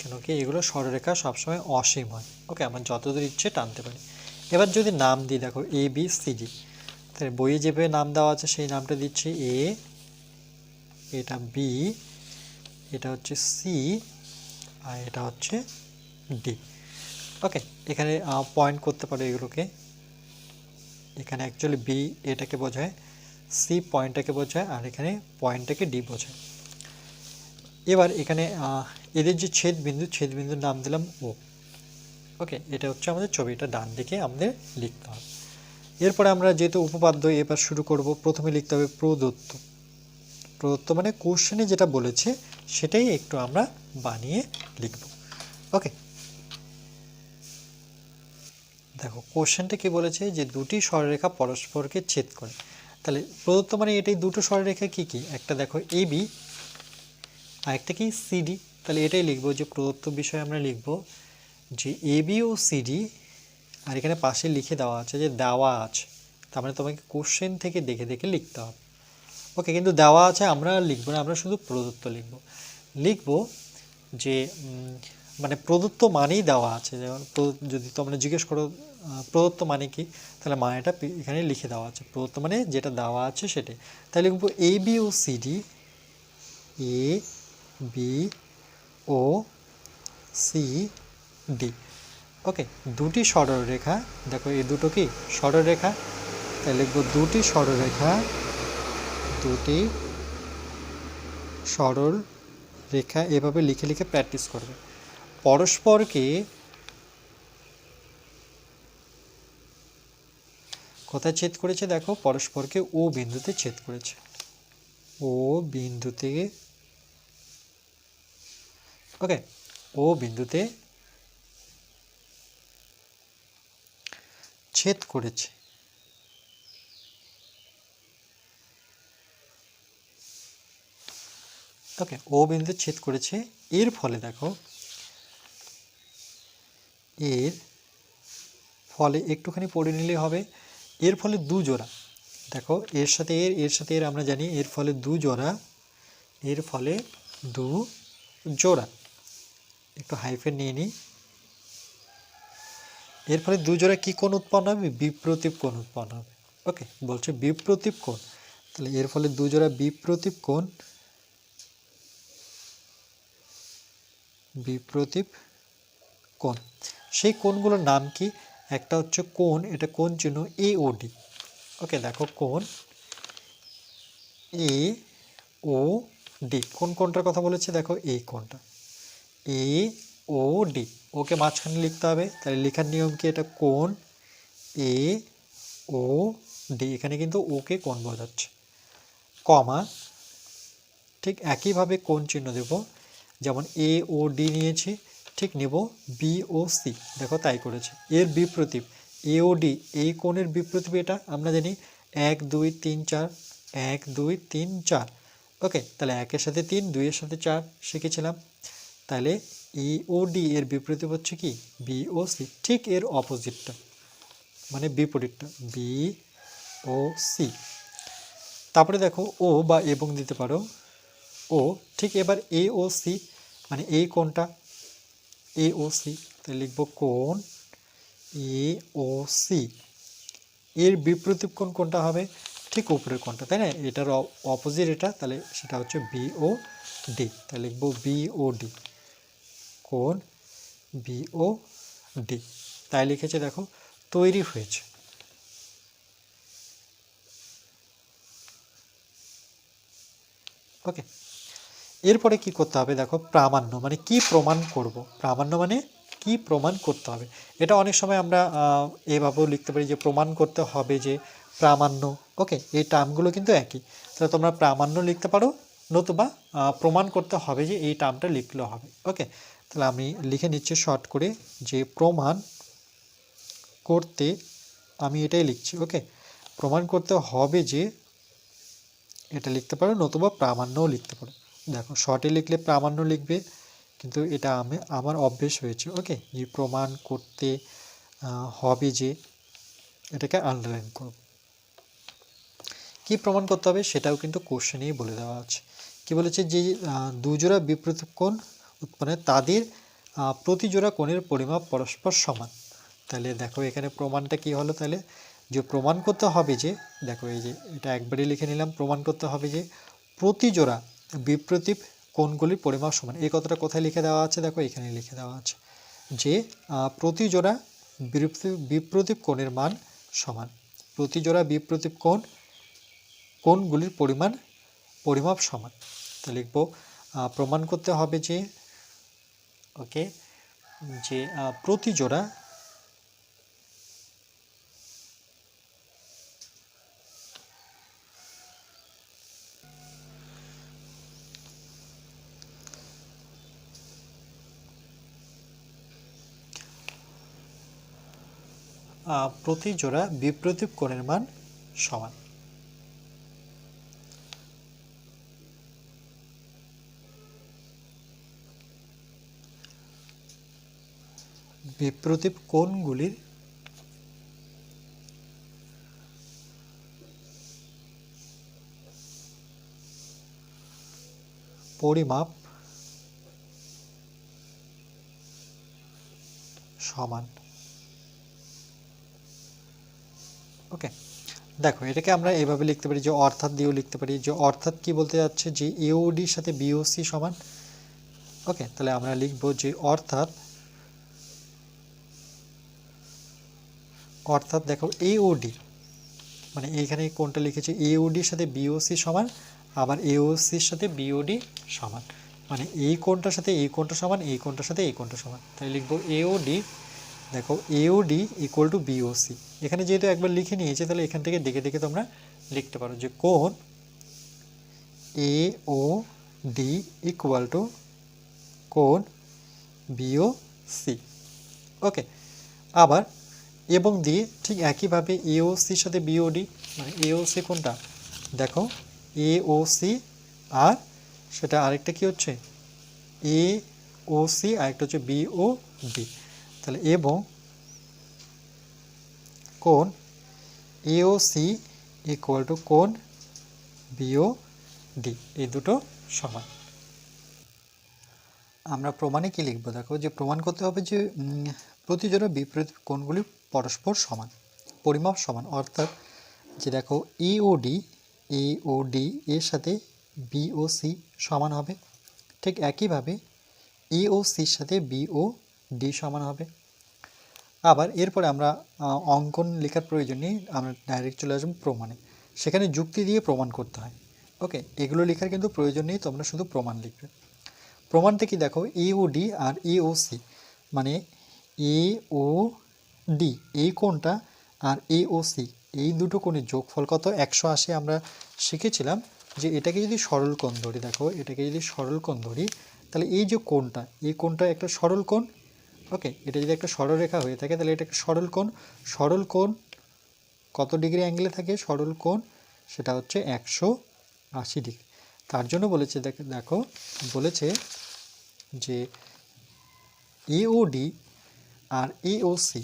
কেন কি এগুলো সরলরেখা সবসময় অসীম হয়। ওকে, আমরা যতদূর ইচ্ছে টানতে পারি। এবার যদি নাম দিই, দেখো এ বি সি ডি, তাহলে বইয়ে যেভাবে নাম দেওয়া আছে সেই নামটা দিচ্ছি এ, এটা বি, এটা হচ্ছে সি, আর এটা হচ্ছে ডি। ওকে, এখানে পয়েন্ট করতে পারো এগুলোকে, এখানে অ্যাকচুয়ালি বি এটাকে বোঝায়, সি পয়েন্টটাকে বোঝায়, আর এখানে পয়েন্টটাকে ডি বোঝায়। এবার এখানে এদের যে ছেদবিন্দুর নাম দিলাম ও। ওকে, এটা হচ্ছে আমাদের ছবিটা ডান দিকে আমাদের লিখতে হবে। এরপরে আমরা যেহেতু উপপাদ্য এবার শুরু করব, প্রথমে লিখতে হবে প্রদত্ত। প্রদত্ত মানে কোশ্চেনে যেটা বলেছে সেটাই একটু আমরা বানিয়ে লিখব। ওকে, দেখো কোশ্চেনটা কি বলেছে, যে দুটি সরলরেখা পরস্পরকে ছেদ করে। তাহলে প্রদত্ত মানে এটাই দুটো সরলরেখা কি কি, একটা দেখো এ বি আর একটা কি সিডি। তাহলে এটাই লিখবো যে প্রদত্ত বিষয়ে আমরা লিখব যে এ বি ও সিডি, আর এখানে পাশে লিখে দেওয়া আছে যে দেওয়া আছে, তার মানে তোমাকে কোশ্চেন থেকে দেখে দেখে লিখতে হবে। ওকে, কিন্তু দেওয়া আছে আমরা লিখবো না, আমরা শুধু প্রদত্ত লিখব যে মানে প্রদত্ত মানেই দেওয়া আছে। যেমন যদি তোমরা জিজ্ঞেস করো প্রদত্ত মানে কি, তাহলে মানেটা এখানে লিখে দেওয়া আছে, প্রদত্ত মানে যেটা দেওয়া আছে সেটাই। তাহলে লিখবো A B O CD, A B O C D. ওকে, দুটি সরলরেখা, দেখো এই দুটো কি সরলরেখা, তাই লিখবো দুটি সরলরেখা, দুটি সরল রেখা, এভাবে লিখে লিখে প্র্যাকটিস করবে। পরস্পরকে কোথায় ছেদ করেছে, দেখো পরস্পরকে ও বিন্দুতে ছেদ করেছে, ও বিন্দুতে, ওকে, ও বিন্দুতে ছেদ করেছে। ওকে, ও বিন্দুতে ছেদ করেছে, এর ফলে দেখো, এর ফলে একটুখানি পড়ে নিলে হবে, এর ফলে দু জোড়া, দেখো এর সাথে এর, এর সাথে এর আমরা জানি, এর ফলে দু জোড়া, এর ফলে দু জোড়া, একটু হাইফেন নিয়ে নিই, এর ফলে দু জোড়া কি কোণ উৎপন্ন হবে, বিপ্রতীপ কোণ উৎপন্ন হবে। ওকে, বলছে বিপ্রতীপ কোণ, তাহলে এর ফলে দু জোড়া বিপ্রতীপ কোণ, বিপ্রতীপ কোণ, সেই কোণগুলোর নাম কি, একটা হচ্ছে কোণ, এটা কোণ চিহ্ন এ ও ডি। ওকে, দেখো কোণ এ ও ডি, কোন কোণটার কথা বলেছে, দেখো এই কোণটা এ ও ডি, ওকে মাঝখানে লিখতে হবে, তাহলে লেখার নিয়ম কি, এটা কোণ এ ও ডি, এখানে কিন্তু ওকে কোণ বোঝাচ্ছে, কমা, ঠিক একইভাবে কোণ চিহ্ন দেব, যেমন এ ও ডি নিয়েছি, ঠিক নেব বি ও সি, দেখো তাই করেছে, এর বিপ্রতীপ এ ও ডি, এই কোণের বিপ্রতীপ এটা আমরা জানি 1 2 3 4, 1 2 3 4। ওকে, তাহলে 1-এর সাথে 3, 2-এর সাথে 4 শিখেছিলাম, তাহলে ই ও ডি এর বিপরীত হচ্ছে কি বি ও সি, ঠিক এর অপোজিটটা মানে বিপরীতটা বি ও সি। তারপরে দেখো ও বা এবং দিতে পারো, ও, ঠিক এবার এ ও সি, মানে এই কোণটা এ ও সি, তাহলে লিখবো কোণ এ ও সি, এর বিপরীত কোণ কোনটা হবে, ঠিক উপরের কোণটা, তাই না, এটার অপোজিট এটা, তাহলে সেটা হচ্ছে বি ও ডি, তাহলে লিখবো বি ও ডি, কোণ বি ও ডি, তাই লিখেছে, দেখো তৈরি হয়েছে। ওকে, এরপরে কি করতে হবে, দেখো প্রামাণ্য মানে কি প্রমাণ করব, প্রামাণ্য মানে কি প্রমাণ করতে হবে, এটা অনেক সময় আমরা এভাবেও লিখতে পারি যে প্রমাণ করতে হবে যে প্রামাণ্য। ওকে, এই টার্মগুলো কিন্তু একই, তাহলে তোমরা প্রামাণ্য লিখতে পারো, নতুবা প্রমাণ করতে হবে যে এই টার্মটা লিখলেও হবে। ওকে, তাহলে আমি লিখে নিচ্ছি শর্ট করে যে প্রমাণ করতে, আমি এটাই লিখছি। ওকে, প্রমাণ করতে হবে যে, এটা লিখতে পারো, নতুবা প্রামাণ্যও লিখতে পারো, দেখো শর্টে লিখলে প্রামাণ্য লিখবে, কিন্তু এটা আমার অভ্যেস হয়েছে। ওকে, যে প্রমাণ করতে হবে যে, এটাকে আন্ডারলাইন করব, কি প্রমাণ করতে হবে সেটাও কিন্তু কোশ্চেনেই বলে দেওয়া আছে। কি বলেছে, যে দুজোড়া বিপরীত কোণ উৎপন্ন তাদের প্রতি জোড়া কোণের পরিমাপ পরস্পর সমান। তাহলে দেখো এখানে প্রমাণটা কি হলো, তাহলে যে প্রমাণ করতে হবে যে, দেখো এই যে এটা একবারই লিখে নিলাম, প্রমাণ করতে হবে যে প্রতি জোড়া বিপরীত কোণগুলির পরিমাপ সমান। এই কথাটা কোথায় লিখে দেওয়া আছে, দেখো এখানে লিখে দেওয়া আছে যে প্রতি জোড়া বিপরীত কোণের মান সমান, প্রতি জোড়া বিপরীত কোণগুলির পরিমাপ সমান। তো লিখব প্রমাণ করতে হবে যে, ওকে, যে প্রতি জোড়া বিপরীত কোণের মান সমান। বিপরীত কোণগুলির পরিমাপ সমান। ওকে, দেখো এটাকে আমরা এভাবে লিখতে পারি যে অর্থাৎ দিয়েও লিখতে পারি, যে অর্থাৎ কি বলতে যাচ্ছে, যে এওডির সাথে বিওসি সমান। ওকে, তাহলে আমরা লিখব যে অর্থাৎ অর্থাৎ দেখো এওডি, মানে এইখানে কোনটা লিখেছি এওডির সাথে বিওসি সমান, আবার এওসির সাথে বিওডি সমান, মানে এই কোণটার সাথে এই কোণটা সমান, এই কোণটার সাথে এই কোণটা সমান। তাই লিখবো এওডি, দেখো এওডি ইকুয়াল টু বিওসি। এখানে যেহেতু একবার লিখে নিয়েছে তাহলে এখান থেকে দেখে দেখে তোমরা লিখতে পারো যে কোণ এওডি ইকুয়াল টু কোণ বিওসি। ওকে, আবার এবং দিয়ে ঠিক একইভাবে এওসির সাথে বিওডি, মানে এওসি কোনটা দেখো এওসি, আর সেটা আরেকটা কি হচ্ছে এওসি, আরেকটা হচ্ছে বিওডি। তাহলে এবং কোণ এওসি ইকুয়াল টু কোণ বিওডি, এই দুটো সমান। আমরা প্রমাণে কি লিখবো, দেখো যে প্রমাণ করতে হবে যে প্রতিজোড়া বিপরীত কোণগুলি পরস্পর সমান, পরিমাপ সমান, অর্থাৎ যে দেখো এওডি এর সাথে বিওসি সমান হবে, ঠিক একইভাবে এওসির সাথে বিওডি সমান হবে। আবার এরপরে আমরা অঙ্কন লেখার প্রয়োজন নেই, আমরা ডাইরেক্ট চলে আসবো প্রমাণে, সেখানে যুক্তি দিয়ে প্রমাণ করতে হয়। ওকে, এগুলো লেখার কিন্তু প্রয়োজন নেই, তোমরা শুধু প্রমাণ লিখবে। প্রমাণটা কি দেখো এওডি আর এওসি, মানে এওডি এই কোণটা আর এওসি এই দুটো কোণের যোগফল কত 180। আমরা শিখেছিলাম যে এটাকে যদি সরল কোণ ধরি, দেখো এটাকে যদি সরল কোণ ধরি তাহলে এই যে কোণটা, এই কোণটা একটা সরল কোণ। ওকে, এটা যদি একটা সরলরেখা হয়ে থাকে তাহলে এটা একটা সরল কোণ। সরল কোণ কত ডিগ্রি অ্যাঙ্গেলে থাকে সরল কোণ, সেটা হচ্ছে 180 ডিগ্রি। তার জন্য বলেছে দেখো বলেছে যে এওডি আর এওসি,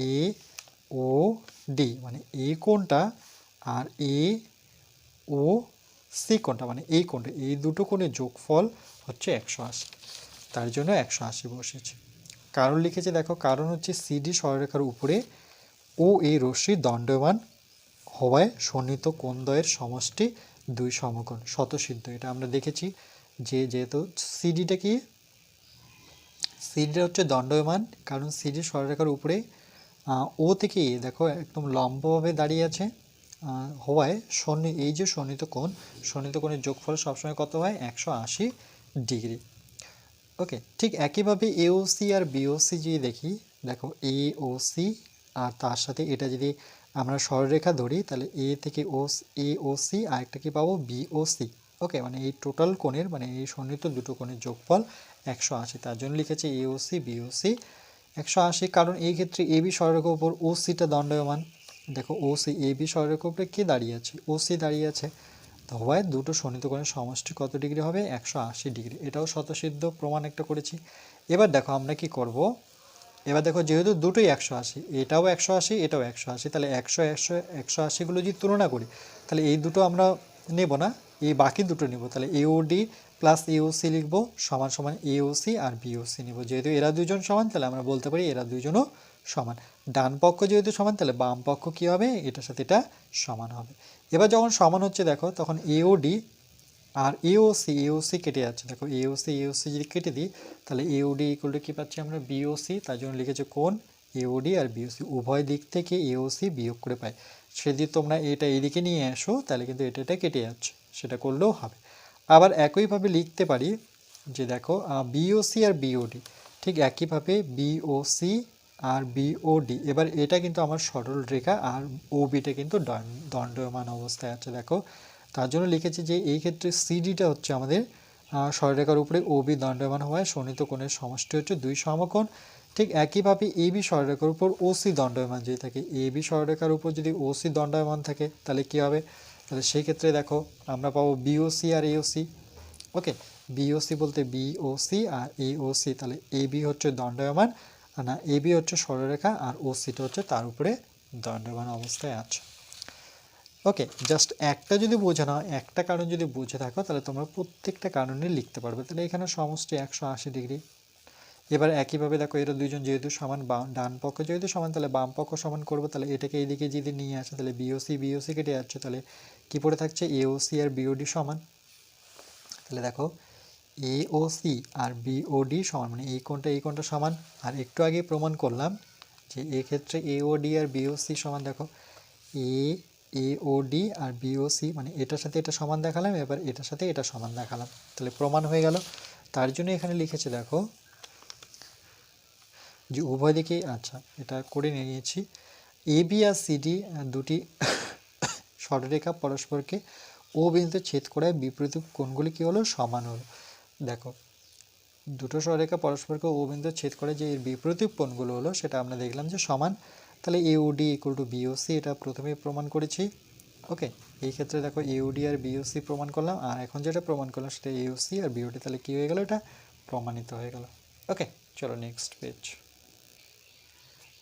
এওডি মানে এই কোণটা আর এওসি কোণটা মানে এই কোণটা, এই দুটো কোণের যোগফল হচ্ছে 180। তার জন্য 180 বসেছে। কারণ লিখেছে দেখো, কারণ হচ্ছে সিডি সরলরেখার উপরে ও এই রশ্মি দণ্ডায়মান হওয়ায় সন্নিহিত কোণদ্বয়ের সমষ্টি দুই সমকোণ স্বতঃসিদ্ধ। এটা আমরা দেখেছি যে যেহেতু সিডিটা কি, সিডিটা হচ্ছে দণ্ডায়মান, কারণ সিডি সরলরেখার উপরে ও থেকে এ দেখো একদম লম্বভাবে দাঁড়িয়ে আছে হওয়ায় এই যে সন্নিহিত কোণের যোগফল সবসময় কত হয় 180 ডিগ্রি। ওকে, ঠিক একইভাবে এওসি আর বিওসি যদি দেখি, দেখো এওসি আর তার সাথে এটা যদি আমরা সরলরেখা ধরি তাহলে এ থেকে এওসি আর একটা কি পাবো বিওসি। ওকে, মানে এই টোটাল কোণের মানে এই সন্নিহিত দুটো কোণের যোগফল 180। তার জন্য লিখেছে এওসি বিওসি 180। কারণ এই ক্ষেত্রে এবি সরলরেখার উপর ওসিটা দণ্ডায়মান, দেখো ওসি এবি সরলরেখার উপরে কে দাঁড়িয়ে আছে ওসি দাঁড়িয়ে আছে, হওয়ায় দুটো সন্নিহিত কোণের সমষ্টি কত ডিগ্রি হবে 180 ডিগ্রি। এটাও স্বতঃসিদ্ধ প্রমাণ একটা করেছি। এবার দেখো আমরা কি করব, এবার দেখো যেহেতু দুটোই 180, এটাও 180 এটাও 180, তাহলে 180 যদি তুলনা করি তাহলে এই দুটো আমরা নেব না, এই বাকি দুটো নেব। তাহলে এওডি প্লাস এওসি লিখবো সমান সমান এওসি আর বিওসি নেব। যেহেতু এরা দুজন সমান তাহলে আমরা বলতে পারি এরা দুজনও সমান। ডান পক্ষ যেহেতু সমান তাহলে বাম পক্ষ কী হবে, এটার সাথে এটা সমান হবে। এবার যখন সমান হচ্ছে দেখো তখন এওডি আর এওসি কেটে যাচ্ছে, দেখো এওসি যদি কেটে দিই তাহলে এওডি ইকুয়াল টু কী পাচ্ছি আমরা বিওসি। তার জন্য লিখেছে কোণ এওডি আর বিওসি উভয় দিক থেকে এওসি বিয়োগ করে পাই। যদি তোমরা এটা এইদিকে নিয়ে আসো তাহলে কিন্তু এটা কেটে যাচ্ছে, সেটা করলেও হবে। আবার একইভাবে লিখতে পারি যে দেখো বিওসি আর বিওডি, ঠিক একইভাবে বিওসি আর বিওডি। এবার এটা কিন্তু আমার সরল রেখা আর ওবিটা কিন্তু দণ্ডায়মান অবস্থায় আছে দেখো। তার জন্য লিখেছি যে এই ক্ষেত্রে সিডিটা হচ্ছে আমাদের সরলরেখার উপরে ওবি দণ্ডায়মান হওয়ায় সন্নিহিত কোণের সমষ্টি হচ্ছে দুই সমকোণ। ঠিক একইভাবে এবি সরলরেখার উপর ওসি দণ্ডায়মান যদি থাকে, এবি সরলরেখার উপর যদি ওসি দণ্ডায়মান থাকে তাহলে কী হবে, তাহলে সেই ক্ষেত্রে দেখো আমরা পাবো বিওসি আর এওসি। ওকে, বিওসি বলতে বিওসি আর এওসি, তাহলে এবি হচ্ছে দণ্ডায়মান না এবি হচ্ছে সরলরেখা আর ওসিটা হচ্ছে তার উপরে দণ্ডায়মান অবস্থায় আছে। ওকে, জাস্ট একটা যদি বোঝে না, একটা কারণ যদি বুঝে থাকো তাহলে তোমরা প্রত্যেকটা কারণে লিখতে পারবে। তাহলে এখানে সমষ্টি 180 ডিগ্রি। এবার একইভাবে দেখো এরা দুইজন যেহেতু সমান, ডান পক্ষ যেহেতু সমান তাহলে বাম পক্ষ সমান করবো। তাহলে এটাকে এইদিকে যদি নিয়ে আসে তাহলে বিওসি কেটে যাচ্ছে, তাহলে কি পড়ে থাকছে এওসি আর বিওডি সমান। তাহলে দেখো এওসি আর বিওডি সমান, মানে এই কোণটা সমান। আর একটু আগে প্রমাণ করলাম যে এক্ষেত্রে AOD আর BOC সমান, দেখো AOD আর BOC মানে এটার সাথে এটা সমান দেখালাম, এবার এটার সাথে এটা সমান দেখালাম, তাহলে প্রমাণ হয়ে গেল। তার জন্য এখানে লিখেছে দেখো যে উভয় দিকেই, আচ্ছা এটা করে নিয়েছি, AB আর CD দুটি সরলরেখা পরস্পরকে ও বিন্দুতে ছেদ করায় বিপরীত কোণগুলি কি হলো, সমান হলো। দেখো দুটো সরলরেখা পরস্পরকে ও বিন্দুতে ছেদ করে যে এর বিপরীত কোণগুলো হলো সেটা আমরা দেখলাম যে সমান, তাহলে AOD = BOC এটা প্রথমেই প্রমাণ করেছি। ওকে, এই ক্ষেত্রে দেখো AOD আর BOC প্রমাণ করলাম, আর এখন যেটা প্রমাণ করলাম সেটা AOC আর BOD, তাহলে কি হয়ে গেল, এটা প্রমাণিত হয়ে গেল। ওকে, চলো নেক্সট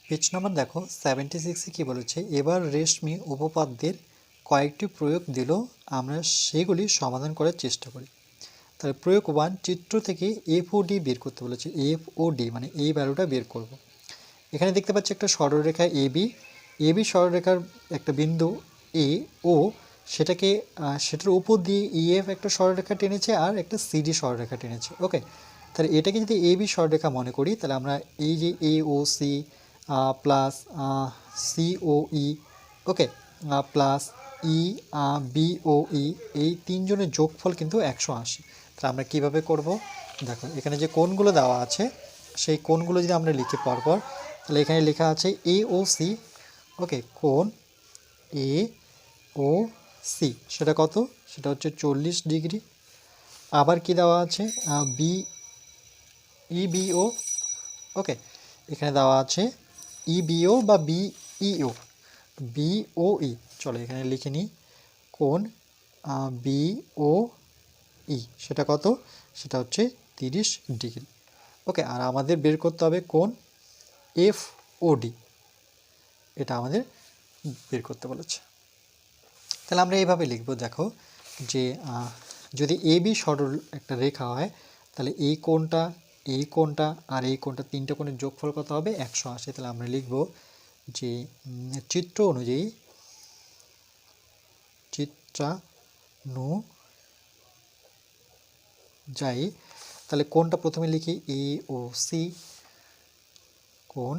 পেজ নাম্বার দেখো 76-এ কি বলেছে, এবার রেশমি উপপাদ্যের কয়েকটি প্রয়োগ দিল, আমরা সেগুলি সমাধান করার চেষ্টা করি। তাহলে প্রয়োগ 1, চিত্র থেকে FOD বের করতে বলেছে। FOD মানে এই ভ্যালুটা বের করব। এখানে দেখতে পাচ্ছি একটা সরলরেখা AB সরলরেখার একটা বিন্দু A ও সেটার উপর দিয়ে EF একটা সরলরেখা টেনেছে আর একটা CD সরলরেখা টেনেছে। ওকে, তাহলে এটাকে যদি AB সরলরেখা মনে করি, তাহলে আমরা এই যে AOC প্লাস COE, ওকে, প্লাস BOE, এই তিনজনের যোগফল কিন্তু 180। তাহলে আমরা কিভাবে করব, দেখো এখানে যে কোণগুলো দেওয়া আছে সেই কোণগুলো যদি আমরা লিখি পরপর, তাহলে এখানে লেখা আছে AOC, ওকে, কোণ AOC সেটা কত, সেটা হচ্ছে 40 ডিগ্রি। আবার কি দেওয়া আছে, EBO, ওকে, এখানে দেওয়া আছে EBO বা BOE, চলো এখানে লিখে নিই, কোণ BOE সেটা কত, সেটা হচ্ছে 30 ডিগ্রি। ওকে, আর আমাদের বের করতে হবে কোণ FOD, এটা আমাদের বের করতে বলেছে। তাহলে আমরা এইভাবে লিখব, দেখো যে যদি AB সরল একটা রেখা হয়, তাহলে এই কোণটা আর এই কোণটা, তিনটা কোণের যোগফল কত হবে, 180। তাহলে আমরা লিখব যে চিত্র অনুযায়ী তাহলে কোণটা প্রথমে লিখি AOC, কোণ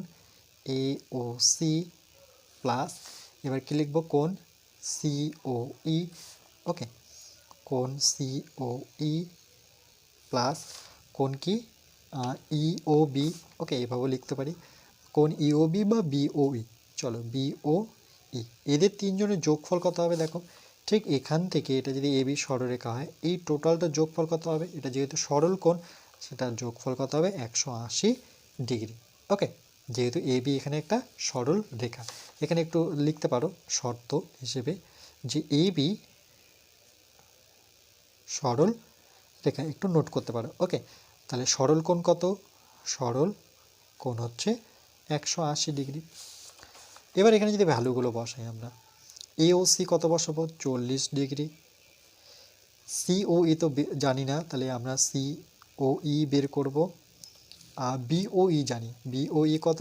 AOC প্লাস, এবার কি লিখব, কোণ COE, ওকে, কোণ COE প্লাস কোণ কি EOB, ওকে, এভাবেও লিখতে পারি, কোণ EOB বা BOE, চলো BOE, এদের তিনজনের যোগফল কত হবে, দেখো ঠিক এখান থেকে এটা যদি AB সরলরেখা হয়, এই টোটালটা যোগফল কত হবে, এটা যেহেতু সরল কোণ সেটার যোগফল কত হবে, 180 ডিগ্রি। ওকে, যেহেতু AB এখানে একটা সরল রেখা, এখানে একটু লিখতে পারো শর্ত হিসেবে যে AB সরল রেখা, একটু নোট করতে পারো। ওকে, তাহলে সরল কোণ কত, সরল কোণ হচ্ছে 180 ডিগ্রি। এবার এখানে যদি ভ্যালুগুলো বসাই, আমরা AOC কত বসাবো, 40 ডিগ্রি, COE তো জানি না, তাহলে আমরা COE বের করব, আর BOE জানি, BOE কত,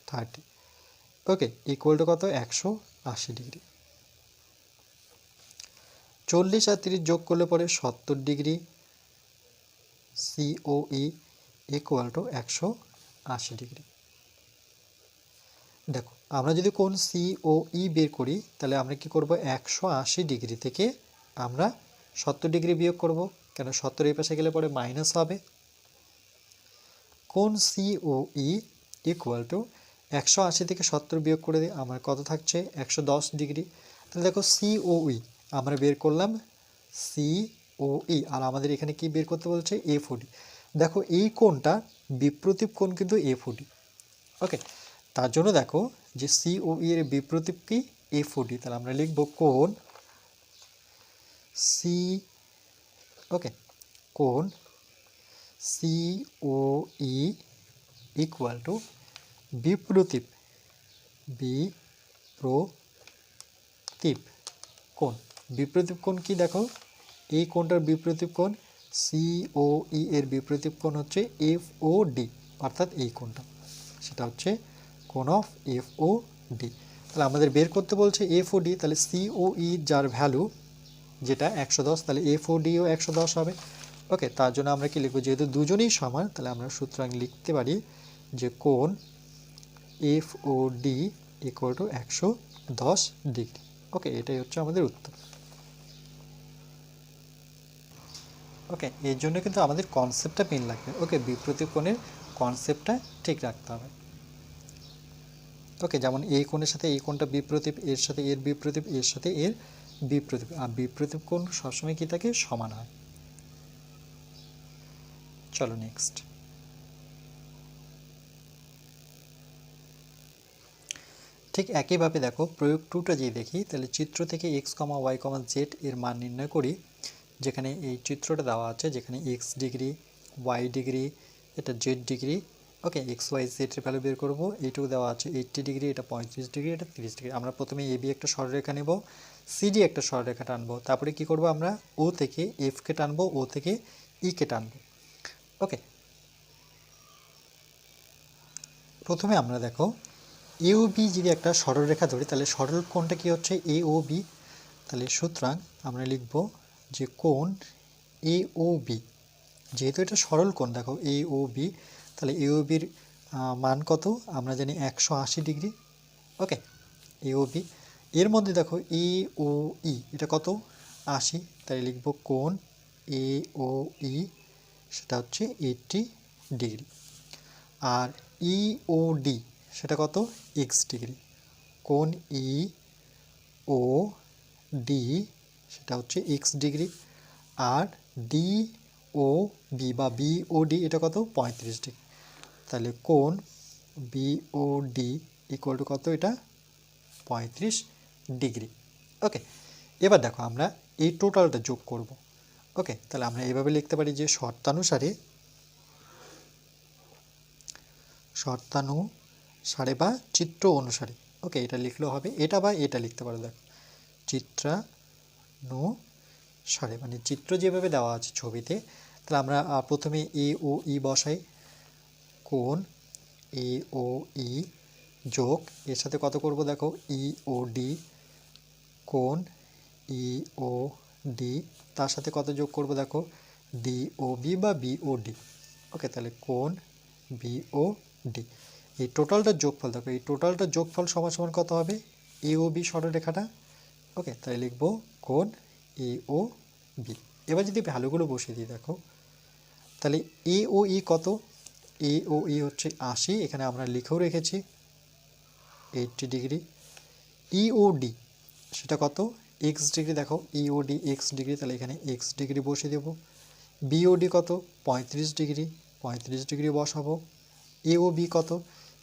30, ওকে, ইকুয়াল টু কত, 180 ডিগ্রি। 40 আর 30 যোগ করলে পরে 70 degree, COE equal to 180 degree. দেখো আমরা যদি কোণ COE বের করি, তাহলে আমরা কি করব, 180 ডিগ্রি থেকে আমরা 70 ডিগ্রি বিয়োগ করব, কেন 70 এই পাশে গেলে পরে মাইনাস হবে। কোণ COE ইকুয়াল টু 180 থেকে 70 বিয়োগ করে দিই, আমার কত থাকছে, 110 ডিগ্রি। তাহলে দেখো COE আমরা বের করলাম COE, আর আমাদের এখানে কি বের করতে বলছে, FOD। দেখো এই কোণটা বিপ্রতীপ কোণ কিন্তু FOD। ওকে, তার জন্য দেখো যে COE এর বিপ্রতীপ কি, FOD, তাহলে আমরা লিখব কোণ ওকে, কোণ COE ইকুয়াল টু বিপ্রতীপ কোণ। বিপ্রতীপ কোণ কি, দেখো এই কোণটার বিপ্রতীপ কোণ, COE এর বিপ্রতীপ কোণ হচ্ছে FOD, অর্থাৎ এই কোণটা, সেটা হচ্ছে কোণ অফ FOD। তাহলে আমাদের বের করতে বলছে FOD, তাহলে COE যার ভ্যালু যেটা 110, তাহলে FODও 110 হবে। ওকে, তার জন্য আমরা কি লিখব, যেহেতু দুজনেই সমান, তাহলে আমরা সুতরাং লিখতে পারি যে কোণ F O D equal to 110 degree. Okay, এটাই হচ্ছে আমাদের উত্তর। ওকে, এর জন্য কিন্তু আমাদের কনসেপ্টটা মেন লাগবে। ওকে, বিপ্রতীপ কোণের কনসেপ্টটা ঠিক রাখতে হবে। ওকে, যেমন এই কোণের সাথে এই কোণটা বিপ্রতীপ, এর সাথে এর বিপ্রতীপ, এর সাথে এর বিপ্রতীপ, আর বিপ্রতীপ কোণ সবসময় কি থাকে, সমান হয়। চলো নেক্সট। ঠিক একইভাবে দেখো প্রয়োগ 2টা যদি দেখি, তাহলে চিত্র থেকে x, y, z এর মান নির্ণয় করি। যেখানে এই চিত্রটা দেওয়া আছে, যেখানে x ডিগ্রি, y ডিগ্রি, এটা z ডিগ্রি। ওকে, এক্স ওয়াই জেড এর ভ্যালু বের করবো। এইটুকু দেওয়া আছে 80 ডিগ্রি, এটা 35 ডিগ্রি, এটা 30 ডিগ্রি। আমরা প্রথমে এবি একটা সরলরেখা নেব, সিডি একটা সরলরেখা টানবো, তারপরে কি করব, আমরা ও থেকে এফ কে টানবো, ও থেকে ই কে টানবো। ওকে, প্রথমে আমরা দেখো এ ও বি যদি একটা সরলরেখা ধরি, তাহলে সরল কোণটা কি হচ্ছে, এ ও বি। তাহলে সুতরাং আমরা লিখব যে কোণ এ ও বি, যেহেতু এটা সরল কোণ, দেখো এ ও বি, তাহলে এ ও বির মান কত, আমরা জানি 180 ডিগ্রি। ওকে, এ ও বি, এর মধ্যে দেখো এ ও ই এটা কত, 80, তাই লিখব কোণ এ ও ই, সেটা হচ্ছে 80 ডিগ্রি। আর ই ও ডি সেটা কত, এক্স ডিগ্রি। কোণ ই ও ডি সেটা হচ্ছে এক্স ডিগ্রি। আর ডি ও বি বা বি ও ডি এটা কত, 35 ডিগ্রি। তাহলে কোণ B O D equal to কত, এটা 35 ডিগ্রি। ওকে, এবার দেখো আমরা এই টোটালটা যোগ করব। ওকে, তাহলে আমরা এইভাবে লিখতে পারি যে শর্তানুসারে বা চিত্র অনুসারে। ওকে, এটা লিখলেও হবে, এটা বা এটা লিখতে পারো। দেখো চিত্রানুসারে মানে চিত্র যেভাবে দেওয়া আছে ছবিতে, তাহলে আমরা প্রথমে এ ও ই বসাই। কোণ এ ও ই যোগ এর সাথে কত করব, দেখো ই ও ডি, কোণ ই ও ডি, তার সাথে কত যোগ করব, দেখো ডি ও বি বা বি ও ডি। ওকে, তাহলে কোণ বি ও ডি, এই টোটালটার যোগফল, দেখো এই টোটালটার যোগফল সমান সমান কত হবে, এ ও বি সরলরেখাটা। ওকে, তাই লিখব কোণ এ ও বি। এবার যদি ভ্যালুগুলো বসিয়ে দিই, দেখো তাহলে এ ও ই কত, এ ও ই হচ্ছে 80, এখানে আমরা লিখেও রেখেছি 80 ডিগ্রি। ই ও ডি সেটা কত, এক্স ডিগ্রি। দেখো ই ও ডি এক্স ডিগ্রি, তাহলে এখানে এক্স ডিগ্রি বসিয়ে দেবো। বিওডি কত, 35 ডিগ্রি, 35 ডিগ্রি বসাবো। এও বি কত,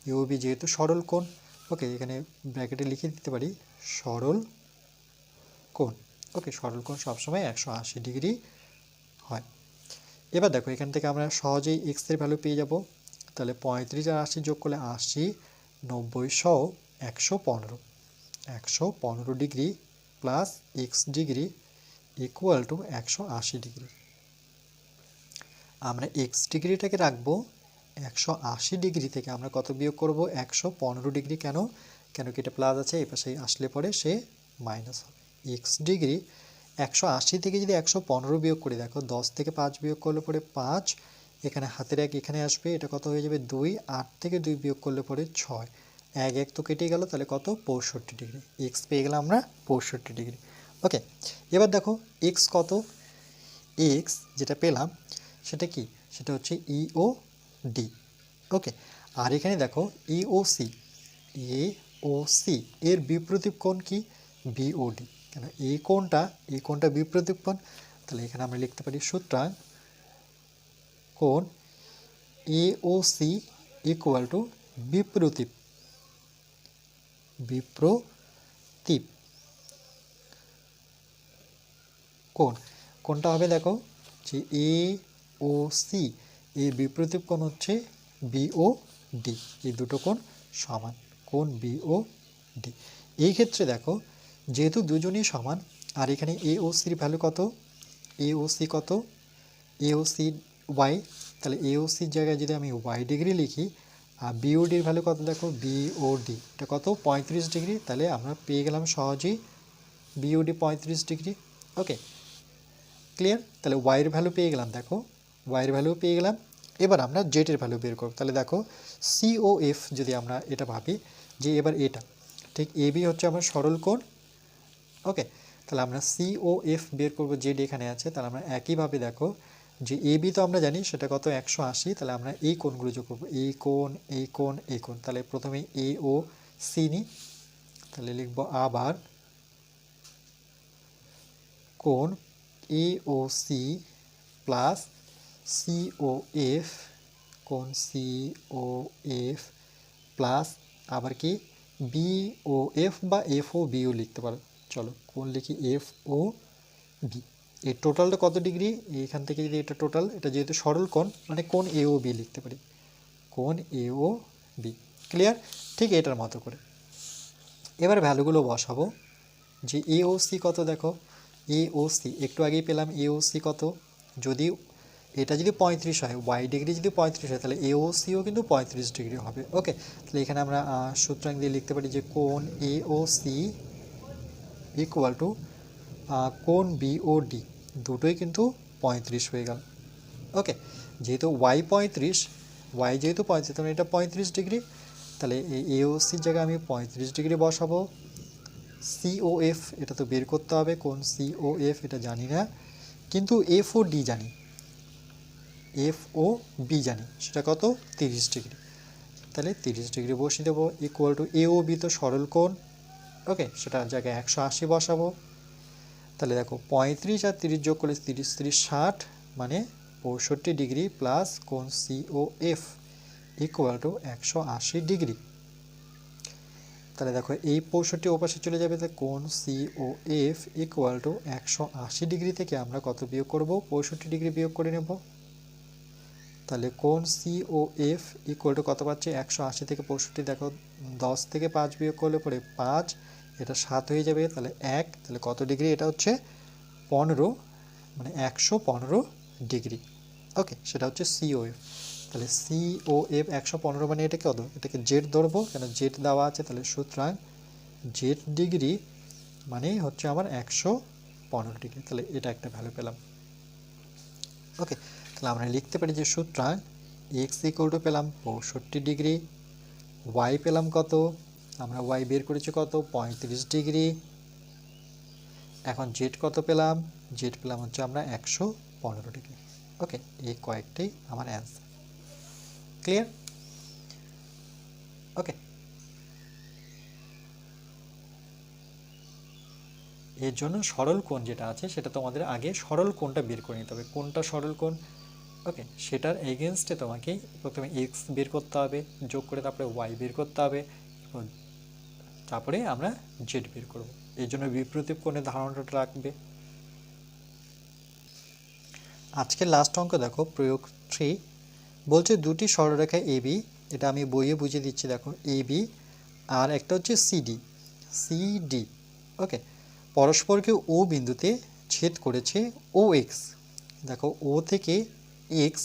এও বি যেহেতু সরল কোণ, ওকে এখানে ব্র্যাকেটে লিখে দিতে পারি সরল কোণ। ওকে, সরল কোণ সবসময় 180 ডিগ্রি হয়। এবার দেখো এখান থেকে আমরা সহজেই এক্স এর ভ্যালু পেয়ে যাব। তাহলে 35 আর 80 যোগ করলে 80, 90 সহ 115 degree plus x degree equal to 180 degree. আমরা এক্স ডিগ্রিটাকে রাখবো 180 ডিগ্রি থেকে আমরা কত বিয়োগ করব, 115 ডিগ্রি। কেন কি এটা প্লাস আছে, এই পাশে আসলে পরে সে মাইনাস হবে। এক্স ডিগ্রি 180 থেকে যদি 115 বিয়োগ করি, দেখো 10 থেকে 5 বিয়োগ করলে পরে 5, এখানে হাতের 1 এখানে আসবে, এটা কত হয়ে যাবে 2, 8 থেকে 2 বিয়োগ করলে পরে 6, 1 1 তো কেটে গেল, তাহলে কত 65 ডিগ্রি। এক্স পেয়ে গেলাম আমরা 65 ডিগ্রি। ওকে, এবার দেখো এক্স কত, এক্স যেটা পেলাম সেটা কি, সেটা হচ্ছে ইও ডি। ওকে, আর এখানে দেখো ইওসি, এওসি এর বিপ্রতীপ কোণ কি, বিওডি। কেন এই কোণটা বিপ্রতীপ কোণ, তাহলে এখানে আমরা লিখতে পারি সুতরাং কোণ এওসি ইকুয়াল টু বিপ্রতীপ কোণ। কোনটা হবে, দেখো যে এ ও সি এর বিপ্রতীপ কোণ হচ্ছে বিও ডি, এই দুটো কোণ সমান, কোণ বিও ডি। এই ক্ষেত্রে দেখো যেহেতু দুজনই সমান, আর এখানে এ ও সির ভ্যালু কত, এ ও সি কত, এ ও সি ওয়াই, তাহলে এ ও সির জায়গায় যদি আমি ওয়াই ডিগ্রি লিখি, আর বিওডির ভ্যালু কত, দেখো বিওডি এটা কত 35 ডিগ্রি, তাহলে আমরা পেয়ে গেলাম সহজেই বিওডি 35 ডিগ্রি। ওকে, ক্লিয়ার। তাহলে ওয়াইয়ের ভ্যালু পেয়ে গেলাম, দেখো ওয়াইয়ের ভ্যালু পেয়ে গেলাম। এবার আমরা জেটের ভ্যালু বের করব। তাহলে দেখো COF যদি আমরা এটা ভাবি যে এবার এটা ঠিক AB হচ্ছে আমার সরল কোণ, ওকে। তাহলে আমরা COF বের করব, জেড এখানে আছে। তাহলে আমরা একইভাবে দেখো যে AB তো আমরা জানি সেটা কত 180, তাহলে আমরা এই কোণগুলো যোগ করবো, এই কোণ, এই কোণ, এই কোণ। তাহলে প্রথমে AOC নিই, তাহলে লিখবো আবার কোণ AOC প্লাস COF, কোণ COF প্লাস আবার কি BOF বা FOBও লিখতে পারো। চলো কোণ লিখি FOB। এই টোটালটা কত ডিগ্রি, এইখান থেকে যদি এটা টোটাল, এটা যেহেতু সরল কোণ মানে কোণ AOB লিখতে পারি, কোণ AOB। ক্লিয়ার? ঠিক এটার মতো করে এবার ভ্যালুগুলো বসাবো। যে AOC কত দেখো, AOC একটু আগেই পেলাম AOC কত, যদি এটা যদি 35 হয়, ওয়াই ডিগ্রি যদি 35 হয়, তাহলে AOCও কিন্তু 35 ডিগ্রি হবে, ওকে। তাহলে এখানে আমরা সূত্রাঙ্ক দিয়ে লিখতে পারি যে কোণ AOC ইকুয়াল টু কোণ BOD, দুটোই কিন্তু 35 হয়ে গেল, ওকে। যেহেতু ওয়াই 35, ওয়াই যেহেতু 35, তাহলে এটা 35 ডিগ্রি, তাহলে এই AOCর জায়গায় আমি 35 ডিগ্রি বসাবো। COF এটা তো বের করতে হবে, কোণ COF এটা জানি না, কিন্তু FOD জানি, FOB জানি, সেটা কত 30 ডিগ্রি। তাহলে 30 ডিগ্রি বসিয়ে দেবো, ইকুয়াল টু AOB তো সরল কোণ, ওকে, সেটার জায়গায় 180 বসাবো। তাহলে দেখো 35 আর 30 যোগ করলে 30 30 60 মানে 65 ডিগ্রি প্লাস কোণ COF ইকুয়াল টু 180 ডিগ্রি। তাহলে দেখো এই 65 ওপাশে চলে যাবে, তাহলে কোণ COF ইকুয়াল টু 180 ডিগ্রি থেকে আমরা কত বিয়োগ করব, 65 ডিগ্রি বিয়োগ করে নেব। তাহলে কোণ COF ইকুয়াল টু কত পাচ্ছি, 180 থেকে 65, দেখো 10 থেকে 5 বিয়োগ করলে পরে 5, এটা 7 হয়ে যাবে, তাহলে 1, তাহলে কত ডিগ্রি, এটা হচ্ছে 15, মানে 115 ডিগ্রি, ওকে। সেটা হচ্ছে COF। তাহলে COF 115 মানে এটা কত, এটাকে জেড ধরবো, কেন জেড দেওয়া আছে, তাহলে সুতরাং জেড ডিগ্রি মানে হচ্ছে আমার 115 ডিগ্রি। তাহলে এটা একটা ভ্যালু পেলাম, ওকে। তাহলে আমরা লিখতে পারি যে সুতরাং এক্স ইকুয়াল টু পেলাম 65 ডিগ্রি, ওয়াই পেলাম কত, আমরা ওয়াই বের করেছি কত 35 ডিগ্রি। এখন জেড কত পেলাম, জেড পেলাম হচ্ছে আমরা 115 ডিগ্রি, ওকে। এই কয়েকটাই আমার অ্যান্সার, ক্লিয়ার, ওকে। এর জন্য সরল কোণ যেটা আছে সেটা তোমাদের আগে সরল কোণটা বের করে নিতে হবে, কোনটা সরল কোণ, ওকে। সেটার এগেনস্টে তোমাকে প্রথমে এক্স বের করতে হবে, যোগ করে তারপরে ওয়াই বের করতে হবে, তারপরে আমরা জেড বের করব। এই জন্য বিপরীত কোণের ধারণাটা রাখবে। আজকের লাস্ট অঙ্ক দেখো, প্রয়োগ 3 বলছে দুটি সরলরেখা এবি, এটা আমি বইয়ে বুঝিয়ে দিচ্ছি, দেখো এবি আর একটা হচ্ছে সিডি, ওকে, পরস্পরকে ও বিন্দুতে ছেদ করেছে ও এক্স, দেখো ও থেকে এক্স,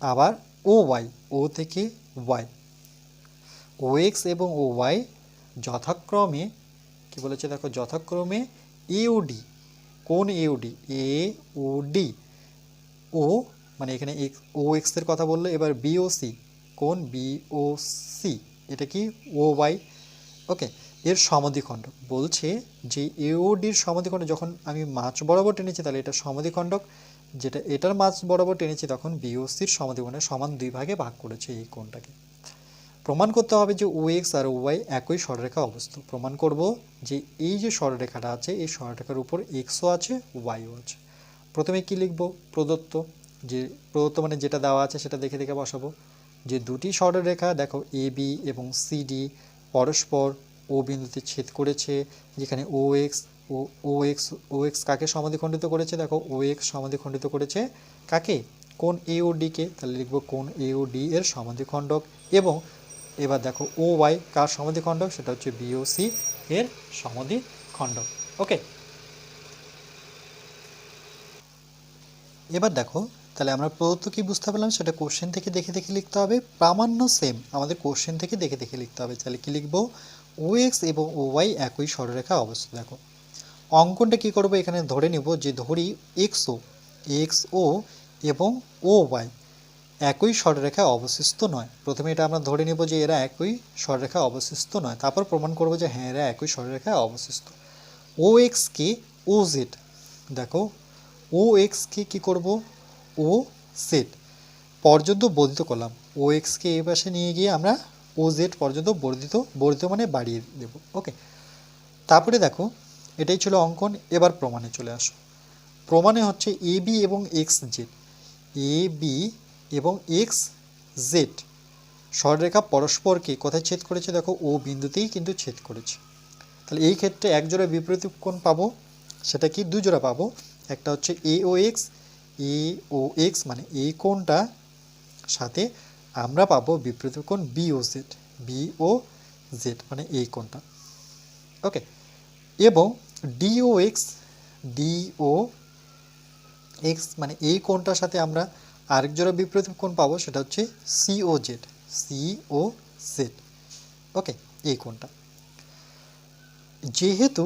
আবার ও ওয়াই, ও থেকে ওয়াই, ও এক্স এবং ও ওয়াই যথাক্রমে কি বলেছে দেখো, যথাক্রমে এওডি, কোন এওডি, এওডি, ও মানে এখানে ও এক্স এর কথা বললো, এবার বিওসি, কোন বিওসি, এটা কি ও ওয়াই, ওকে, এর সমদ্বিখণ্ডক। বলছে যে এওডির সমদ্বিখণ্ডক যখন আমি মাঝ বরাবর টেনেছি তাহলে এটা সমদ্বিখণ্ডক, যেটা এটার মাঝ বরাবর টেনেছি তখন বিওসির সমদ্বিখণ্ডক, সমান দুই ভাগে ভাগ করেছে এই কোণটাকে। প্রমাণ করতে হবে যে ও এক্স আর ও ওয়াই একই সরলরেখা অবস্থিত। প্রমাণ করব যে এই যে সরলরেখাটা আছে এই সরলরেখার উপর এক্সও আছে ওয়াইও আছে। প্রথমে কি লিখব, প্রদত্ত, যে প্রদত্ত মানে যেটা দেওয়া আছে সেটা দেখে দেখে বসাবো। যে দুটি সরলরেখা দেখো এ বি এবং সিডি পরস্পর ও বিন্দুতে ছেদ করেছে, যেখানে ও এক্স কাকে সমদ্বিখণ্ডিত করেছে, দেখো ও এক্স সমদ্বিখণ্ডিত করেছে কাকে, কোন এ ও ডিকে, তাহলে লিখবো কোন এ ও ডি এর সমদ্বিখণ্ডক। এবং এবার দেখো ও ওয়াই কার সমদ্বিখণ্ডক, সেটা হচ্ছে বিওসি এর সমদ্বিখণ্ডক, ওকে। এবার দেখো তাহলে আমরা প্রদত্ত কি বুঝতে পারলাম, সেটা কোশ্চেন থেকে দেখে দেখে লিখতে হবে, প্রামাণ্য সেম আমাদের কোশ্চেন থেকে দেখে দেখে লিখতে হবে। তাহলে কি লিখবো, ও এক্স এবং ও ওয়াই একই সরলরেখা অবস্থা। দেখো অঙ্কনটা কি করব, এখানে ধরে নিব যে ধরি এক্সও এবং ও ওয়াই একই সরলরেখায় অবস্থিত নয়। প্রথমে এটা আমরা ধরে নেব যে এরা একই সরলরেখায় অবস্থিত নয়, তারপর প্রমাণ করব যে হ্যাঁ এরা একই সরলরেখায় অবস্থিত। ও এক্স কে ও জেড, দেখো ও এক্স কে কী করব, ও জেড পর্যন্ত বর্ধিত করলাম। ও এক্সকে এই পাশে নিয়ে গিয়ে আমরা ও জেড পর্যন্ত বর্ধিত মানে বাড়িয়ে দেব। ওকে, তারপরে দেখো এটাই ছিল অঙ্কন। এবার প্রমাণে চলে আসো। প্রমাণে হচ্ছে এ বি এবং এক্স জেড, এ বি এবং এক্স জেড সরলরেখা পরস্পরকে কোথায় ছেদ করেছে, দেখো ও বিন্দুতেই কিন্তু ছেদ করেছে। তাহলে এই ক্ষেত্রে এক জোড়া বিপরীত কোণ পাবো, সেটা কি দু জোড়া পাবো। একটা হচ্ছে এ ও এক্স মানে এই কোণটা, সাথে আমরা পাবো বিপরীত কোণ বি ও জেড মানে এই কোণটা। ওকে, এবং ডিও এক্স মানে এই কোণটার সাথে আমরা আরেক জোড়া বিপরীত কোণ পাবো, সেটা হচ্ছে সিও জেড। ওকে, এই কোণটা যেহেতু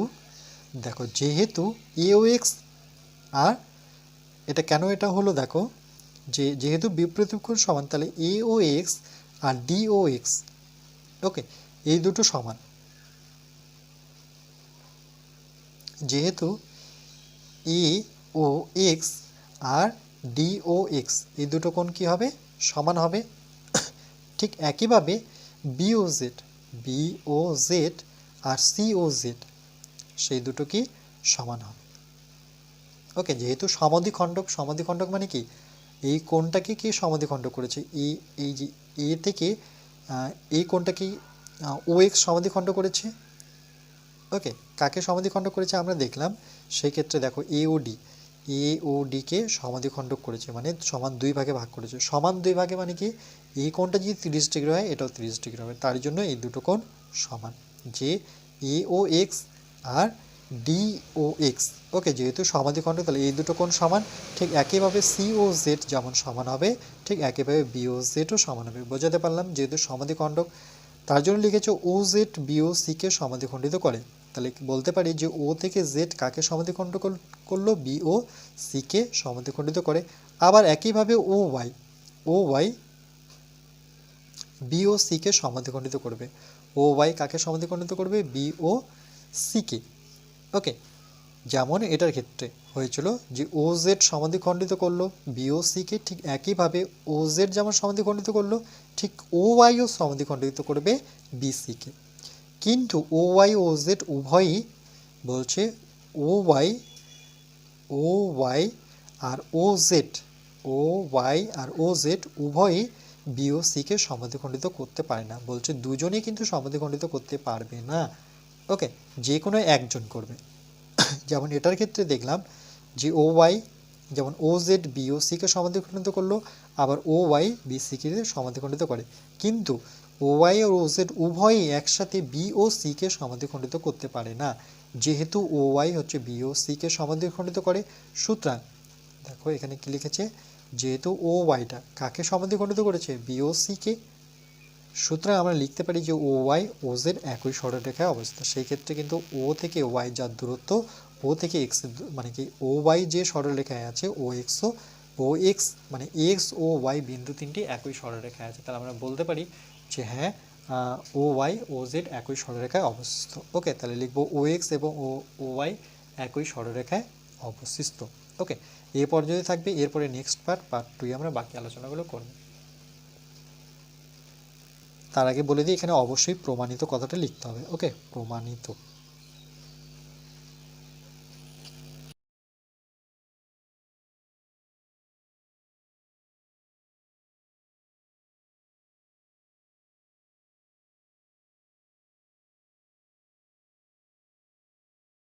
দেখো যেহেতু এও এক্স আর এটা কেন এটা হলো, দেখো যেহেতু বিপরীত কোণ সমান, তাহলে এ ও এক্স আর ডি ও এক্স, ওকে এই দুটো সমান। যেহেতু এ ও এক্স আর ডি ও এক্স এই দুটো কোণ কী হবে, সমান হবে। ঠিক একইভাবে বিও জেড আর সিও জেড সেই দুটো কি সমান হবে। ওকে, যেহেতু সমাধিখণ্ডক মানে কি, এই কোণটাকে কি সমাধিখণ্ডক করেছে, এই যে এ থেকে এই কোণটাকে ও এক্স সমাধিখণ্ড করেছে। ওকে, কাকে সমাধিখণ্ড করেছে আমরা দেখলাম, সেই ক্ষেত্রে দেখো এ ও ডিকে সমাধিখণ্ডক করেছে, মানে সমান দুই ভাগে ভাগ করেছে। সমান দুই ভাগে মানে কি, এই কোণটা যদি 30 ডিগ্রি হয় এটাও 30 ডিগ্রি হবে, তার জন্য এই দুটো কোণ সমান, যে এ ও এক্স আর ডি ও এক্স। ওকে, যেহেতু সমাধিখণ্ড তাহলে এই দুটো কোণ সমান। ঠিক একইভাবে সি ও জেড যেমন সমান হবে, ঠিক একইভাবে বি ও জেডও সমান হবে। বোঝাতে পারলাম, যেহেতু সমাধিখণ্ডক তার জন্য লিখেছে ও জেড বি ও সিকে সমাধিখণ্ডিত করে। তাহলে বলতে পারি যে ও থেকে জেড কাকে সমাধিখণ্ড করলো, বি ও সিকে সমাধিখণ্ডিত করে। আবার একইভাবে ও ওয়াই বি ও সিকে সমাধিখণ্ডিত করবে। ও ওয়াই কাকে সমাধিখণ্ডিত করবে, বি ও সিকে। ওকে, যেমন এটার ক্ষেত্রে হয়েছিল যে ও জেড সমাধিখণ্ডিত করলো বি ও সিকে, ঠিক একইভাবে ও জেড যেমন সমাধিখণ্ডিত করলো, ঠিক ও ওয়াইও সমাধিখণ্ডিত করবে বি সিকে। কিন্তু ও ওয়াই ও জেড উভয়ই বলছে ও ওয়াই আর ও জেড উভয়ই বি ও সিকে সমাধিখণ্ডিত করতে পারে না। বলছে দুজনেই কিন্তু সমাধিখণ্ডিত করতে পারবে না। ওকে, যে কোনো একজন করবে। যেমন এটার ক্ষেত্রে দেখলাম যে ও ওয়াই যেমন ও জেড বি ও সিকে সমাধিখণ্ডিত করলো, আবার ও ওয়াই বি সিকে সমাধিখণ্ডিত করে। কিন্তু ও ওয়াই আর ও জেড উভয়ই একসাথে বি ও সিকে সমাধিখণ্ডিত করতে পারে না। যেহেতু ও ওয়াই হচ্ছে বি ও সিকে সমাধিখণ্ডিত করে, সুতরাং দেখো এখানে কি লিখেছে, যেহেতু ও ওয়াইটা কাকে সমাধিখণ্ডিত করেছে, বি ও সিকে, সুতরাং আমরা লিখতে পারি যে ও ওয়াই ও জেড একই সরলরেখায় অবস্থিত। সেই ক্ষেত্রে কিন্তু ও থেকে ওয়াই যার দূরত্ব, ও থেকে এক্স মানে কি ও ওয়াই যে সরলরেখায় আছে ও এক্স মানে এক্স ও ওয়াই বিন্দু তিনটি একই সরলরেখায় আছে। তাহলে আমরা বলতে পারি যে হ্যাঁ ও ওয়াই ও জেড একই সরলরেখায় অবস্থিত। ওকে, তাহলে লিখবো ও এক্স এবং ও ওয়াই একই সরলরেখায় অবস্থিত। ওকে, এ পর্যন্ত থাকবে। এরপরে নেক্সট পার্ট 2 আমরা বাকি আলোচনাগুলো করব। তার আগে বলে দিই, এখানে অবশ্যই প্রমাণিত কথাটা লিখতে হবে। ওকে, প্রমাণিত।